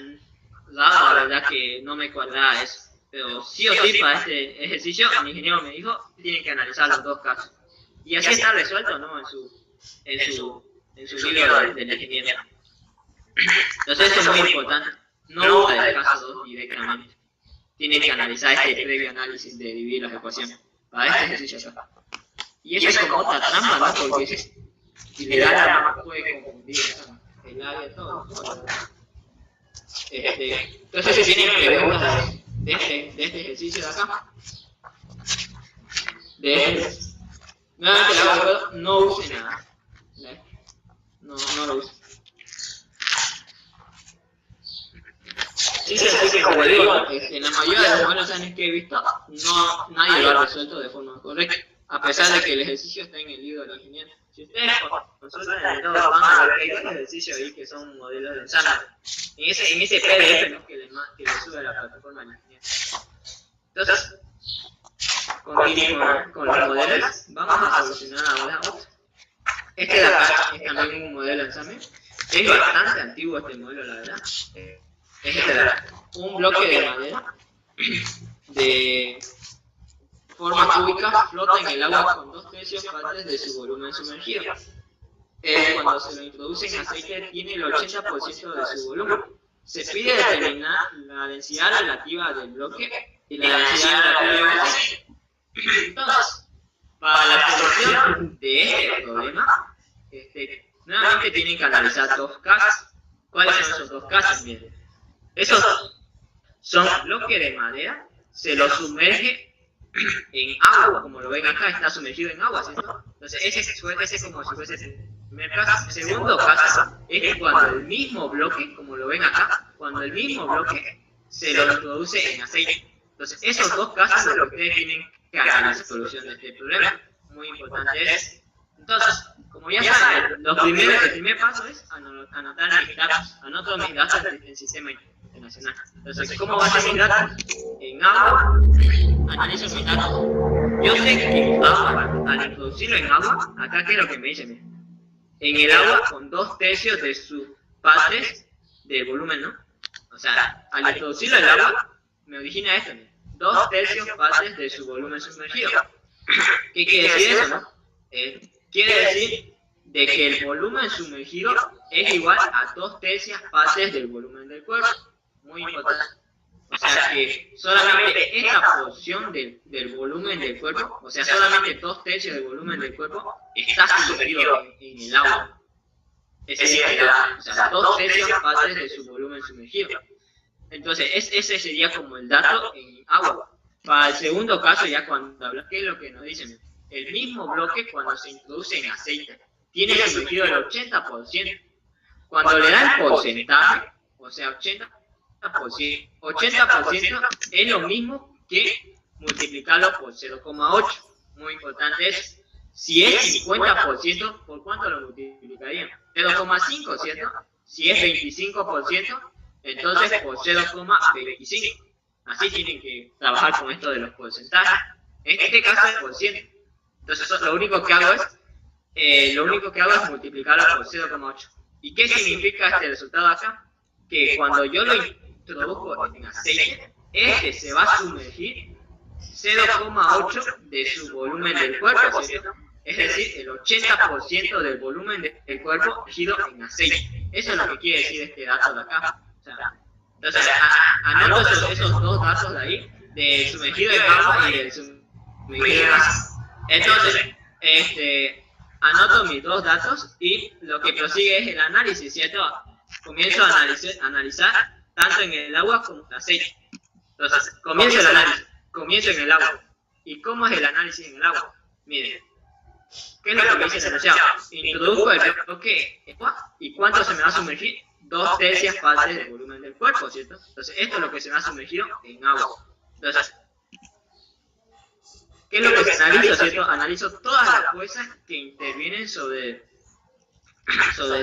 S1: la verdad que no me cuadraba eso. Pero sí o sí, para este ejercicio, el ingeniero me dijo que tienen que analizar los dos casos. Y así está resuelto, ¿no? En su libro del ingeniero. Entonces eso es muy importante. No usa el caso 2 directamente. Tienen que analizar este previo análisis de dividir las ecuaciones. Para este ejercicio acá. Y eso es como otra trampa, ¿no? Porque si le da la trampa puede confundir el área todo. Entonces si tienen preguntas de este ejercicio de acá. Nuevamente le hago, no use nada. No lo use. Sí, que como digo, en la mayoría de los modelos que he visto, nadie lo ha resuelto de forma correcta, a pesar de que el ejercicio está en el libro del ingeniero. Si ustedes consultan el libro, van a ver que hay dos ejercicios ahí que son modelos de examen. En ese PDF, ¿no? que le sube a la plataforma del ingeniero. Entonces, continuamos con los modelos. Vamos a solucionar ahora otro. Este de acá es también un modelo de examen. Es bastante antiguo este modelo, la verdad. Es un bloque de madera de forma cúbica flota en el agua con 2/3 partes de su volumen sumergido. Cuando se lo introduce en aceite tiene el 80% de su volumen. Se pide determinar la densidad relativa del bloque y la densidad relativa del aceite. Entonces, para la solución de este problema, nuevamente tienen que analizar dos casos. ¿Cuáles son esos dos casos? Miren. Esos son bloques de madera, se los sumerge en agua, como lo ven acá, está sumergido en agua, ¿cierto? Entonces ese es como si fuese el primer caso. El segundo caso es cuando el mismo bloque, como lo ven acá, cuando el mismo bloque se lo introduce en aceite. Entonces esos dos casos son los que ustedes tienen que analizar la solución de este problema. Muy importante es. Entonces, como ya saben, el primer paso es anotar mis datos. Anoto mis datos en el sistema internacional. Entonces, ¿cómo va a ser mis datos? En agua, analizo mis datos. Yo sé que en agua, al introducirlo en agua, acá qué es lo que me dice. En el agua, con 2/3 de sus partes del volumen, ¿no? O sea, al introducirlo en el agua, me origina esto, 2/3 partes de su volumen sumergido. ¿Qué quiere decir eso, no? Quiere decir de que el volumen sumergido es igual a 2/3 partes del volumen del cuerpo. Muy importante. O sea que solamente esta porción del volumen del cuerpo, o sea, solamente 2/3 del volumen del cuerpo está sumergido en el agua. Ese sería, o sea, 2/3 partes de su volumen sumergido. Entonces, ese sería como el dato en agua. Para el segundo caso, ya cuando habla, ¿qué es lo que nos dicen? El mismo bloque, cuando se introduce en aceite, tiene sumergido el 80%. Cuando le da el porcentaje, o sea, 80% es lo mismo que multiplicarlo por 0,8. Muy importante es, si es 50%, ¿por cuánto lo multiplicarían? 0,5, ¿cierto? Si es 25%, entonces por 0,25. Así tienen que trabajar con esto de los porcentajes. En este caso es por ciento. Entonces lo único que hago es multiplicarlo por 0,8. ¿Y qué significa este resultado acá? Que cuando yo lo introduzco en aceite, este se va a sumergir 0,8 de su volumen del cuerpo, ¿cierto? Es decir, el 80% del volumen del cuerpo sumergido en aceite. Eso es lo que quiere decir este dato de acá. O sea, entonces, anoto esos dos datos de ahí, del sumergido en agua y del sumergido en gas. Entonces, anoto mis dos datos y lo que prosigue es el análisis, ¿cierto? Comienzo a analizar tanto en el agua como en el aceite. Entonces, comienzo el análisis, comienzo en el agua. ¿Y cómo es el análisis en el agua? Miren, ¿qué es lo que me dice el enunciado? Introduzco el bloque agua y ¿cuánto se me va a sumergir? 2/3 partes del volumen del cuerpo, ¿cierto? Entonces, esto es lo que se me ha sumergido en agua. Entonces, ¿qué es lo que analizo, cierto? Analizo todas las fuerzas que intervienen sobre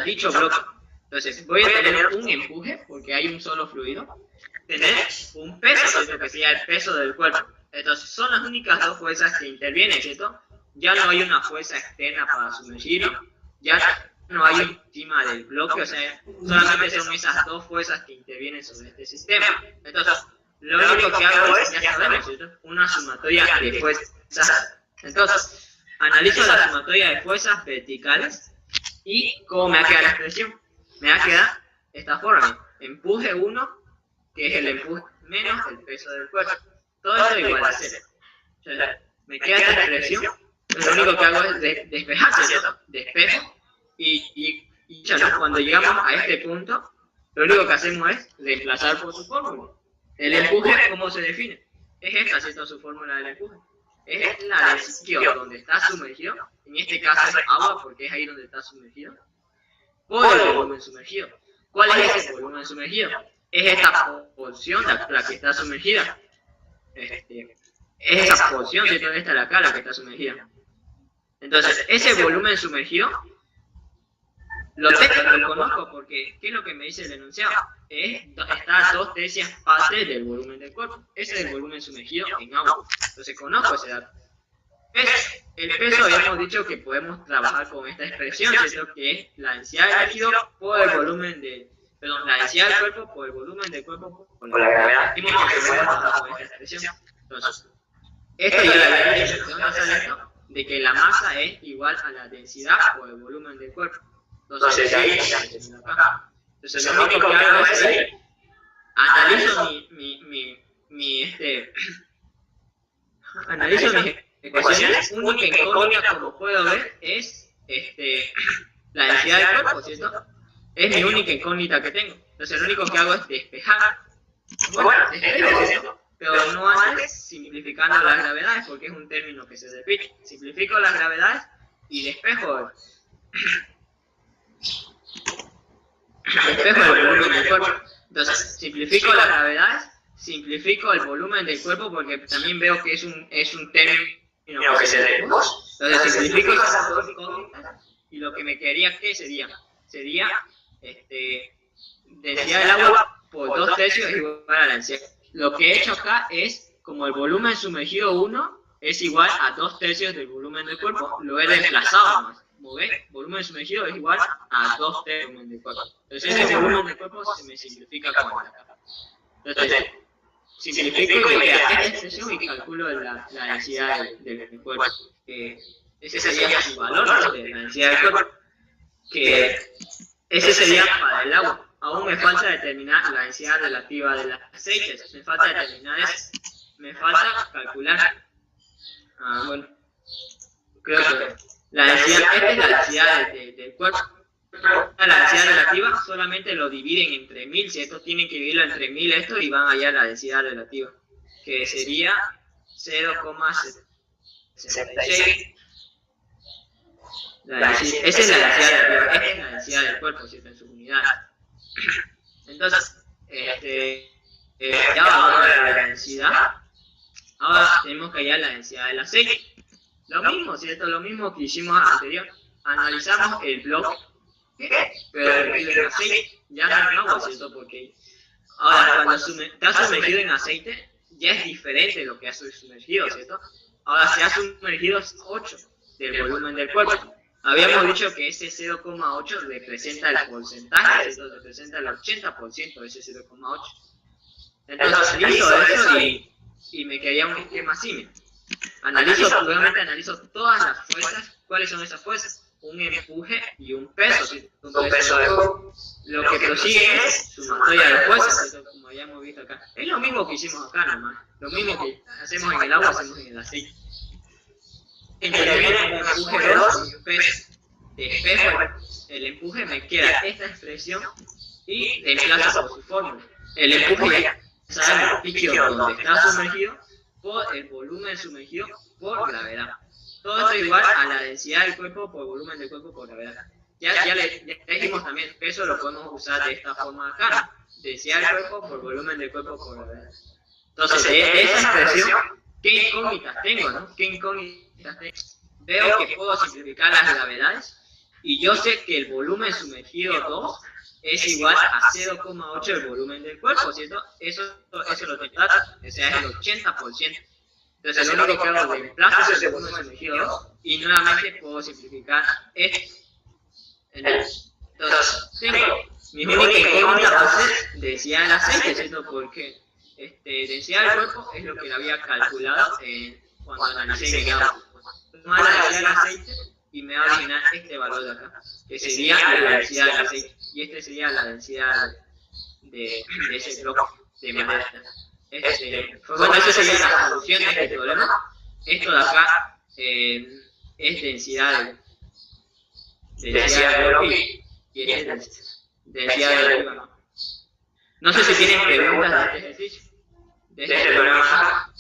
S1: dicho bloque. Entonces, voy a tener un empuje, porque hay un solo fluido. Tener un peso, ¿cierto? Que sería el peso del cuerpo. Entonces, son las únicas dos fuerzas que intervienen, ¿cierto? Ya no hay una fuerza externa para sumergirlo. Ya no hay encima del bloque, o sea, solamente son esas dos fuerzas que intervienen sobre este sistema. Entonces, lo único que hago es, ya sabemos, ¿cierto? Una sumatoria de fuerzas. Entonces, analizo la sumatoria de fuerzas verticales y ¿cómo me va a quedar la expresión? Me va a quedar esta forma: empuje 1, que es el empuje menos el peso del cuerpo. Todo esto igual a 0. O sea, me queda esta expresión, lo único que hago es despejar, ¿cierto? Despejo. Y ya no, cuando llegamos a este punto, lo único que hacemos es reemplazar por su fórmula. El empuje, ¿cómo se define? Es esta, ¿cierto? Su fórmula del empuje. Es la del sitio donde está sumergido, en este caso es agua porque es ahí donde está sumergido, por el volumen sumergido. ¿Cuál es ese volumen sumergido? Es esta porción la que está sumergida. Es esa porción, ¿cierto? Esta de acá la que está sumergida. Entonces, ese volumen sumergido lo conozco porque, ¿qué es lo que me dice el enunciado? Está a 2/3 partes del volumen del cuerpo. Ese es el volumen sumergido en agua. Entonces, conozco ese dato. El peso, habíamos dicho que podemos trabajar con esta expresión, ¿cierto? Que es la densidad del líquido por el volumen la densidad del cuerpo por el volumen del cuerpo por la gravedad. Dijimos que podemos trabajar con esta expresión. Entonces, esto ya lo había dicho, ¿de dónde sale esto? De que la masa es igual a la densidad por el volumen del cuerpo. Entonces, ahí acá. Entonces, lo único que hago es ahí, analizo analizo mis ecuaciones. Única incógnita, como puedo ver, es la densidad del cuerpo, ¿cierto? Es mi única incógnita que tengo. Entonces, lo único que hago es despejar. Bueno, despejo, ¿cierto? Pero no antes, simplificando las gravedades, porque es un término que se repite. Simplifico las gravedades y despejo el volumen del cuerpo. Entonces, simplifico las gravedades, simplifico el volumen del cuerpo, porque también veo que es un término que se repite. Entonces, simplifico esas dos incógnitas y lo que me quedaría, ¿qué sería? Sería densidad del agua por 2/3 es igual a la densidad. Lo que he hecho acá es, como el volumen sumergido 1 es igual a 2/3 del volumen del cuerpo, lo he desplazado más. Como ves, volumen sumergido es igual a 2/3 del volumen del cuerpo. Entonces ese volumen del cuerpo se me simplifica con esta capa. Entonces, simplifico y me queda esta expresión y calculo la densidad del cuerpo. Ese sería su valor de la densidad del cuerpo. Que ese sería para el agua. Aún me falta determinar la densidad relativa de los aceites. Me falta determinar eso. Me falta calcular. Bueno, creo que la densidad, esta es la densidad del cuerpo. La densidad relativa solamente lo dividen entre 1000. Si esto tienen que dividirlo entre 1000 esto y van allá a la densidad relativa, que sería 0,66. Esa es la densidad relativa. Esta es la densidad del cuerpo, ¿cierto? En sus unidades. Entonces, ya vamos a ver la densidad. Ahora tenemos que hallar la densidad del aceite. Lo mismo, ¿cierto? Lo mismo que hicimos anterior. Analizamos el bloque, pero el aceite ya no es agua, ¿cierto? Porque ahora cuando está sumergido en aceite, ya es diferente lo que ha sumergido, ¿cierto? Ahora se ha sumergido 8 del volumen del cuerpo. Habíamos dicho que ese 0,8 representa el porcentaje, ¿cierto? Representa el 80% de ese 0,8. Entonces analizo eso y me quedaría un esquema así. Realmente analizo todas las fuerzas. ¿Cuáles son esas fuerzas? Un empuje y un peso, ¿sí? Un peso de cuerpo. Lo que prosigue es sumatoria de fuerzas, ¿sí? Como habíamos visto acá. Es lo mismo que hicimos acá nomás. Lo mismo que hacemos en el agua, hacemos en el aceite. Interviene un empuje 2 y un peso. Despejo el empuje, me queda esta expresión y desplazo por su fórmula. El empuje ya sabe el líquido donde está sumergido por el volumen sumergido por gravedad. Todo esto es igual a la densidad del cuerpo por volumen del cuerpo por gravedad. Ya dijimos también, eso lo podemos usar de esta forma acá, ¿no? Densidad del cuerpo por volumen del cuerpo por gravedad. Entonces, de esa expresión, ¿qué incógnitas tengo, no? ¿Qué incógnitas tengo? Veo que puedo simplificar las gravedades y yo sé que el volumen sumergido 2 es igual a 0,8 del volumen del cuerpo, ¿cierto? Eso lo tengo, o sea, es el 80%. Entonces, lo único que hago es reemplazo ese volumen sumergido 2 y nuevamente puedo simplificar esto. Entonces, tengo mi única incógnita va a ser densidad del aceite, ¿cierto? Porque densidad del cuerpo es lo que le había calculado cuando analicé en el agua. Tomar la densidad del aceite y me va a originar este valor de acá, que sería la densidad del aceite. Y este sería la densidad de ese bloque de madera. Bueno, esa sería la solución de este problema. Esto de acá es densidad del bloque y este es densidad del clima. No sé si tienen preguntas de este ejercicio, de este problema.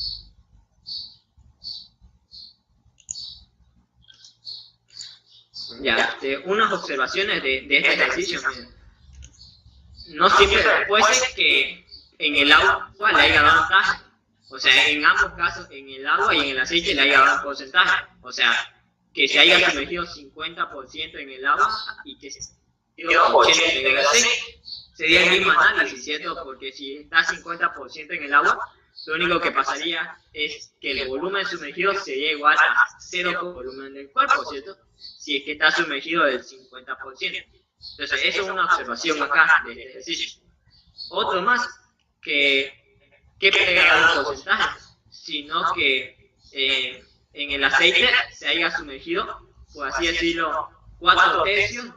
S1: Ya, unas observaciones de este ejercicio. No siempre, puede ser que en el agua le haya dado ventaja. O sea, en ambos casos, en el agua y en el aceite le haya dado un porcentaje. O sea, que se haya sumergido 50% en el agua y que se haya 80% en el aceite. Sería el mismo análisis, ¿cierto? Porque si está 50% en el agua, lo único que pasaría es que el volumen sumergido sería igual a 0 volumen del cuerpo, ¿cierto? Si es que está sumergido del 50%. Entonces, eso es una observación acá de este ejercicio. Otro más, que pega un porcentaje, sino que en el aceite se haya sumergido, por así decirlo, 3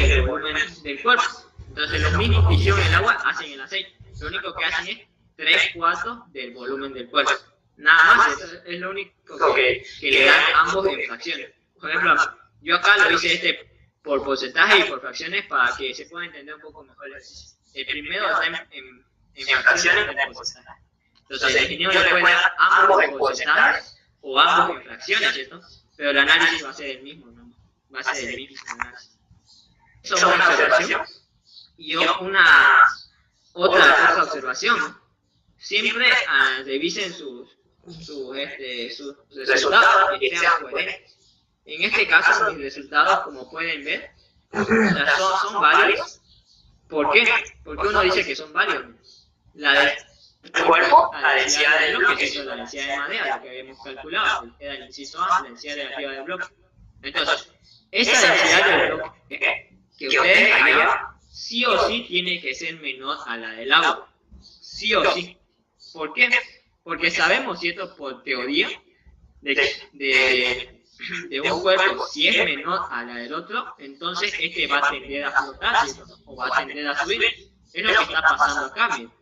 S1: del volumen del cuerpo. Entonces, los mismos que hicieron en el agua hacen en el aceite. Lo único que hacen es 3/4 del volumen del cuerpo. Nada más, eso es lo único que le dan ambos en fracciones. Por ejemplo, yo acá lo hice por porcentaje y por fracciones para que se pueda entender un poco mejor el ejercicio. El primero está en fracciones y en porcentaje. Entonces el ingeniero le puede dar ambos en porcentajes o ambos en fracciones, ¿cierto? Pero el análisis va a ser el mismo, ¿no? Va a ser el mismo análisis. Eso es una observación. Y otra observación, siempre revisen sus resultados y sean coherentes. En este caso, mis resultados, como pueden ver, son válidos. ¿Por qué? Porque uno dice que son válidos. La del cuerpo, la densidad del bloque, es la densidad de madera, lo que habíamos calculado, era el inciso A, la densidad relativa del bloque. Entonces, esa densidad del bloque que ustedes hallaban, sí o sí tiene que ser menor a la del agua. Sí o sí. ¿Por qué? Porque sabemos, ¿cierto? Por teoría, de un cuerpo, si es menor a la del otro, entonces este va a tender a flotar, ¿cierto? O va a tender a subir. Es lo que está pasando acá, miren.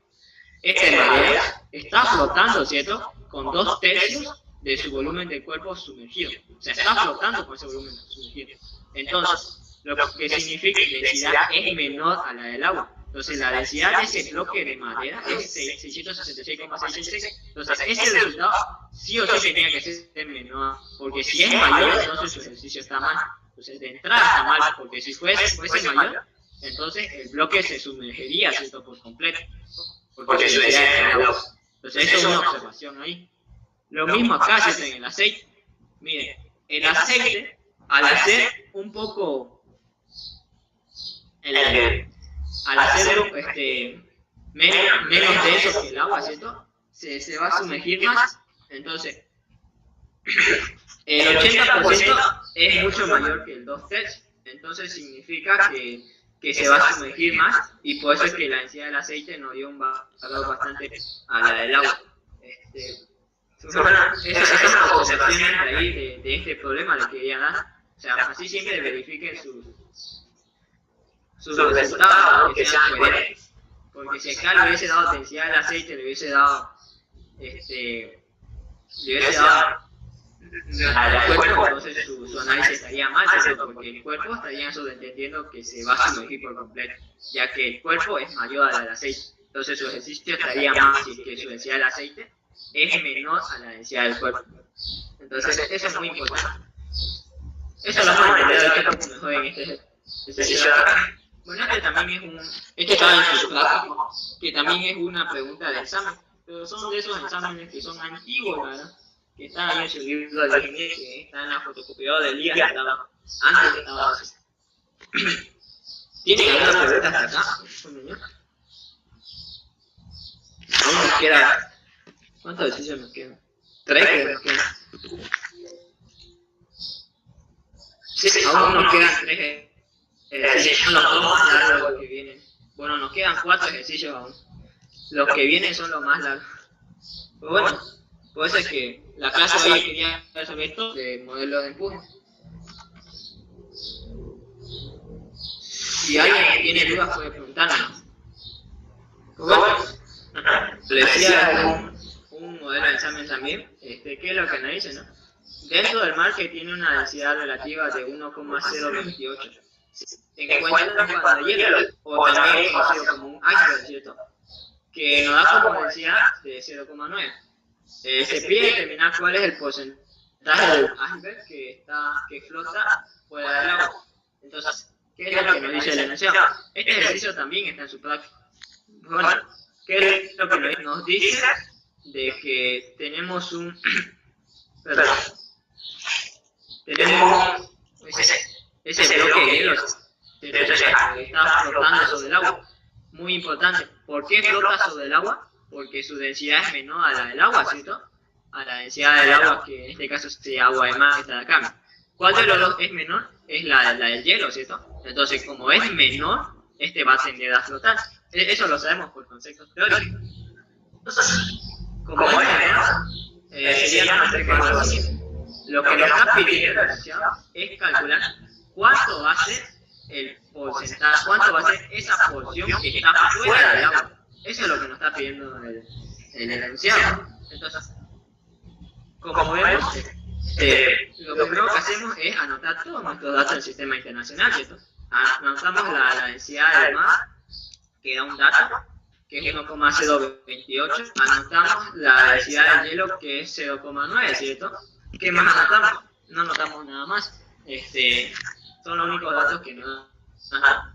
S1: Este madera está flotando, ¿cierto? Con 2/3 de su volumen del cuerpo sumergido. O sea, está flotando con ese volumen sumergido. Entonces, lo que significa que la densidad es menor a la del agua. Entonces, la densidad de ese bloque de madera es 666,666. Entonces, ese resultado sí o sí tenía que ser menor, porque si es mayor, entonces su ejercicio está mal. Entonces, de entrada está mal, porque si fuese mayor, entonces el bloque se sumergiría, ¿cierto? Por completo. Porque su densidad es menor. Entonces, eso es una observación ahí. Lo mismo acá, ¿cierto? En el aceite. Miren, el aceite, al hacer un poco... al hacerlo menos denso que el agua, ¿cierto? Se va a sumergir más. Entonces, el 80% es mucho mayor que el 2/3. Entonces significa que se va a sumergir más, y por eso es que la densidad del aceite nos dio un valor bastante a la del agua. Esas observaciones de ahí de este problema les quería dar. O sea, así siempre verifiquen sus resultados, que sean coherentes. Porque si acá le hubiese dado densidad del aceite, le hubiese dado al cuerpo, entonces su análisis estaría mal, ¿cierto? Porque el cuerpo estaría sobreentendiendo que se va a sumergir por completo, ya que el cuerpo es mayor a la del aceite. Entonces su ejercicio estaría mal si que su densidad del aceite es menor a la densidad del cuerpo. Entonces eso es muy importante. Eso lo vamos a entender un poco mejor en este ejercicio. Bueno, este también es este estaba en su práctico, que también es una pregunta de examen, pero son de esos exámenes que son antiguos, ¿verdad? Que están ahí en su libro de inglés, que está en la fotocopiadora del día que estaba, antes que estaba así. ¿Tienen alguna pregunta hasta acá? Aún nos queda, ¿cuántos ejercicios nos quedan? 3 que nos quedan. Sí, aún nos quedan 3 ejercicios, los 2 más largos los que vienen. Bueno, nos quedan 4 ejercicios aún. Los que vienen son los más largos. Pero bueno, puede ser que la clase hoy quería resolver esto de modelo de empuje. Si alguien tiene dudas puede preguntarnos. Bueno, le decía un modelo de examen también, ¿qué es lo que nos dice, no? Dentro del mar, que tiene una densidad relativa de 1,028, se encuentra un cuadro de hielo, o también conocido como un iceberg, ¿cierto? Que nos da como densidad de 0,9. Se pide determinar cuál es el porcentaje del iceberg que flota fuera del agua. Entonces, ¿qué es lo que nos dice el enunciado? Este ejercicio también está en su práctica. Bueno, ¿qué es lo que nos dice? De que tenemos un... Perdón. Tenemos ese bloque de hielo que está flotando sobre el agua. Muy importante. ¿Por qué flota sobre el agua? Porque su densidad es menor a la del agua, ¿cierto? A la densidad del agua, que en este caso es agua de mar, esta de acá. ¿Cuál de los dos es menor? Es la del hielo, ¿cierto? Entonces, como es menor, este va a tender a flotar. Eso lo sabemos por conceptos teóricos. Entonces, como es menor, sería nuestra ecuación. Lo que nos está pidiendo el enunciado es calcular cuánto va a ser el porcentaje, cuánto va a ser esa porción que está fuera del agua. Eso es lo que nos está pidiendo el enunciado. Entonces, como vemos, lo primero que hacemos es anotar todos nuestros datos del sistema internacional, ¿cierto? Anotamos la densidad del mar, que da un dato. que es 1,028, anotamos la densidad del hielo, que es 0,9, ¿cierto? ¿Qué más anotamos? No anotamos nada más. Son los únicos datos que no anotamos.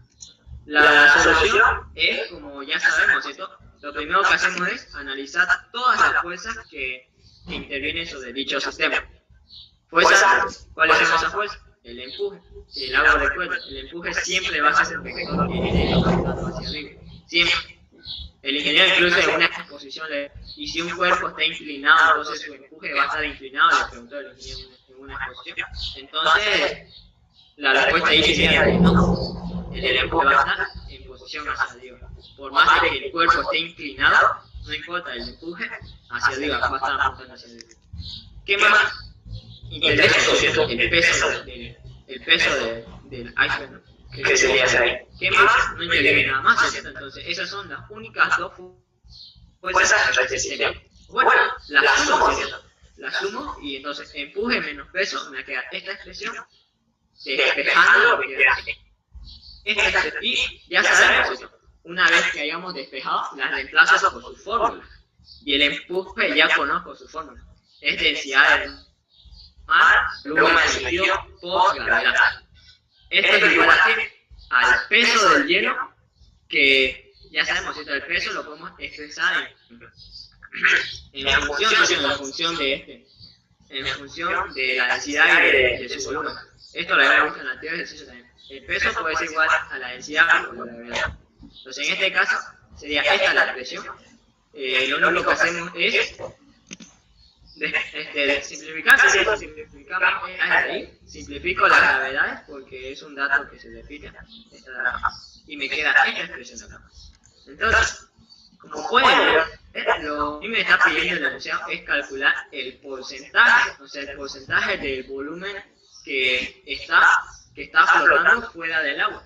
S1: La solución es, como ya sabemos, ¿cierto? Lo primero que hacemos es analizar todas las fuerzas que intervienen sobre dicho sistema. ¿Fuerzas? ¿Cuáles son esas fuerzas? El empuje, el agua de cuerpo. El empuje siempre va a ser un vector que esté apuntando hacia arriba. Siempre. El ingeniero incluso en una exposición y si un cuerpo está inclinado, entonces su empuje va a estar inclinado, le preguntó el ingeniero en una exposición. Entonces, la respuesta ahí sería que no. El empuje va a estar en posición hacia arriba. Por más de que el cuerpo esté inclinado, no importa, el empuje hacia arriba, va a estar apuntando hacia arriba. ¿Qué más interesa? El peso del iceberg, ¿no? Que sería ahí. ¿Qué más? No interviene nada más, ¿cierto? Entonces, esas son las únicas dos fuerzas del sistema. Bueno, las sumo y entonces empuje menos peso, me queda esta expresión despejando lo que queda aquí. Y ya sabemos eso. Una vez que hayamos despejado, las reemplazo por su fórmula. Y el empuje ya conozco su fórmula. Es densidad del mar, volumen sumergido por gravedad. Esto es igual al peso del hielo, que ya sabemos, ¿cierto? El peso lo podemos expresar en función de la densidad y de su volumen. Esto lo habíamos visto en el anterior ejercicio también. El peso puede ser igual a la densidad por la gravedad. Entonces, en este caso, sería esta la expresión. Lo único que hacemos es simplificar, simplifico las gravedades porque es un dato que se repite y me queda esta expresión acá. Entonces, como pueden ver, lo que me está pidiendo el enunciado es calcular el porcentaje, o sea, el porcentaje del volumen que está flotando fuera del agua.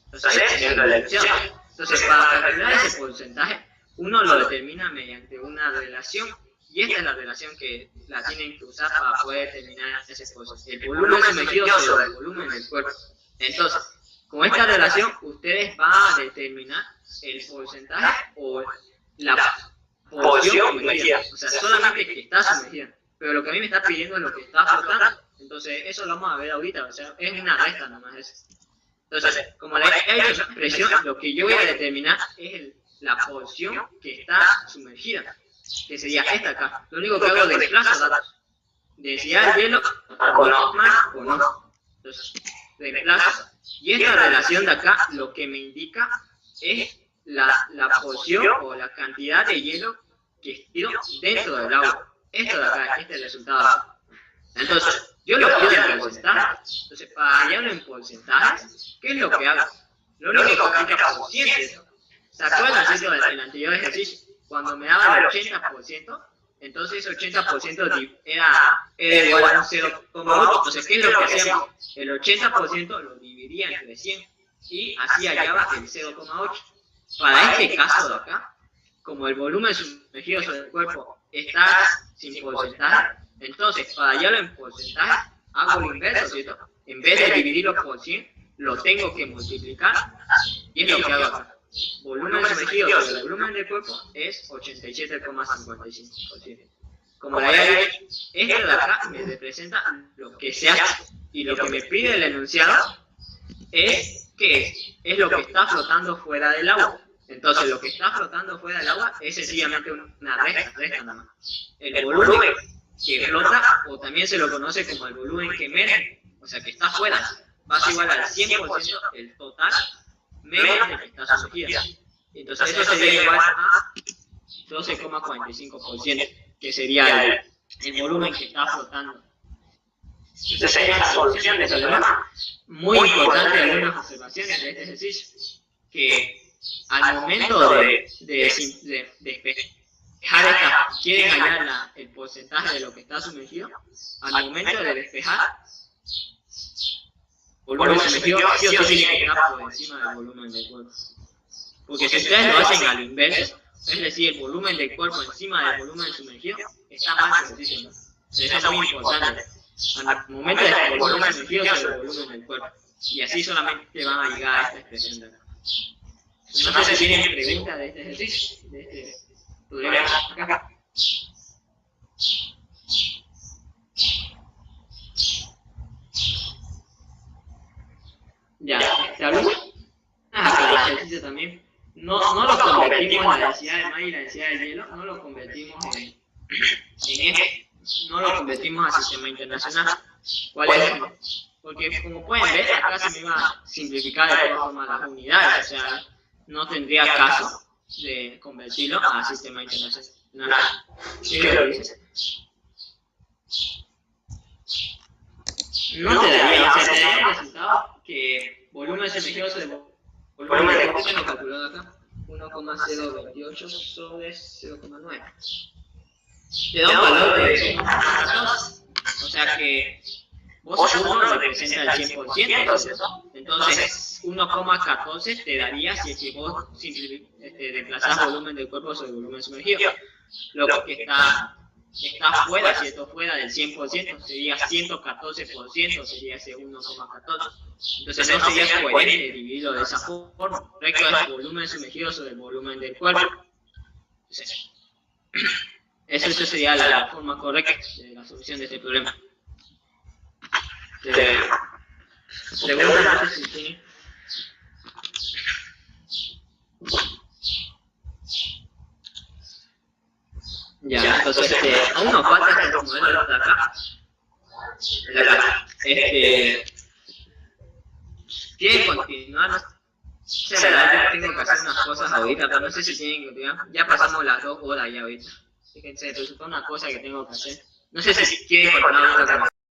S1: Entonces, para calcular ese porcentaje, uno lo determina mediante una relación. Y esta es la relación que la tienen que usar para poder determinar ese porcentaje. El volumen sumergido sobre el volumen del cuerpo. Entonces, con esta relación, ustedes van a determinar el porcentaje o la porción sumergida. O sea, solamente que está sumergida. Pero lo que a mí me está pidiendo es lo que está flotando. Entonces, eso lo vamos a ver ahorita. O sea, es una resta nomás eso. Entonces, como le he hecho esa expresión, lo que yo voy a determinar es la porción que está sumergida, que sería esta acá. Lo único que hago es desplazo datos. Densidad del hielo, con más o no. Entonces, desplazo. Y esta relación de acá, lo que me indica es la porción o la cantidad de hielo que estiró dentro del agua. Esto de acá, este es el resultado. Entonces, yo lo quiero en porcentaje. Entonces, para hallarlo en porcentajes, ¿qué es lo que hago? Lo único que aplica por ciento. ¿Se acuerdan del anterior ejercicio? Cuando me daba el 80%, entonces ese 80% era igual a un 0,8. Entonces, ¿qué es lo que hacíamos? El 80% lo dividía entre 100 y así hallaba el 0,8. Para este caso de acá, como el volumen sumergido sobre el cuerpo está sin porcentaje, entonces para hallarlo en porcentaje, hago lo inverso, ¿cierto? En vez de dividirlo por 100, lo tengo que multiplicar y es lo que hago acá. Volumen sumergido sobre el volumen del cuerpo es 87,55%. Como la había dicho, esto de acá me representa lo que se hace y lo que me pide el enunciado es que es lo que está flotando fuera del agua. Entonces, lo que está flotando fuera del agua es sencillamente una resta nada más. El volumen que flota, o también se lo conoce como el volumen que emerge, o sea, que está fuera, va a ser igual al 100% el total menos el que está sumergida. Entonces, eso sería igual a 12,45%, que sería el volumen que está flotando. Entonces, esa es la solución de este problema. Muy importante algunas observaciones de este ejercicio, que al momento de despejar esta, quieren hallar el porcentaje de lo que está sumergido, al momento de despejar, el volumen sumergido sí o sí tiene que estar por encima del volumen del cuerpo. Porque si ustedes lo hacen a lo inverso, es decir, el volumen del cuerpo encima del volumen sumergido, está mal ejercicio, ¿no? Eso es muy importante. Al momento de que el volumen sumergido sobre el volumen del cuerpo. Y así solamente van a llegar a esta expresión de acá. No sé si tienen preguntas de este ejercicio, de este problema acá. Ya, ¿está acá el ejercicio también. No lo convertimos la densidad del mar y la densidad del hielo, no lo convertimos en este, no lo convertimos a sistema internacional. ¿Cuál es? Porque como pueden ver, acá se me va a simplificar de todas formas las unidades, o sea, no tendría caso de convertirlo a sistema internacional. ¿Qué es lo que dice? No te daría, o sea, te daría el resultado que volumen sumergido sobre volumen de cuerpo, tengo calculado acá, 1,028 sobre 0,9. Te da un valor de 1,14, o sea que vos 1 representa el 100%, entonces 1,14 te daría si es que vos desplazás volumen del cuerpo sobre volumen sumergido. Lo que está fuera, ¿cierto? Fuera del 100%, sería 114%, sería ese 1,14. Entonces no sería coherente dividirlo de esa forma. Correcto es volumen sumergido sobre el volumen del cuerpo. Entonces, eso sería la forma correcta de la solución de este problema. Pregunta, no sé si tiene. Ya, entonces aún nos falta este modelo de acá. ¿Quieren continuar? No sé, la verdad yo tengo que hacer unas cosas ahorita, pero no sé si tienen que continuar. Ya pasamos las 2 horas ya ahorita. Fíjense, resulta una cosa que tengo que hacer. No sé si quieren continuar ahorita.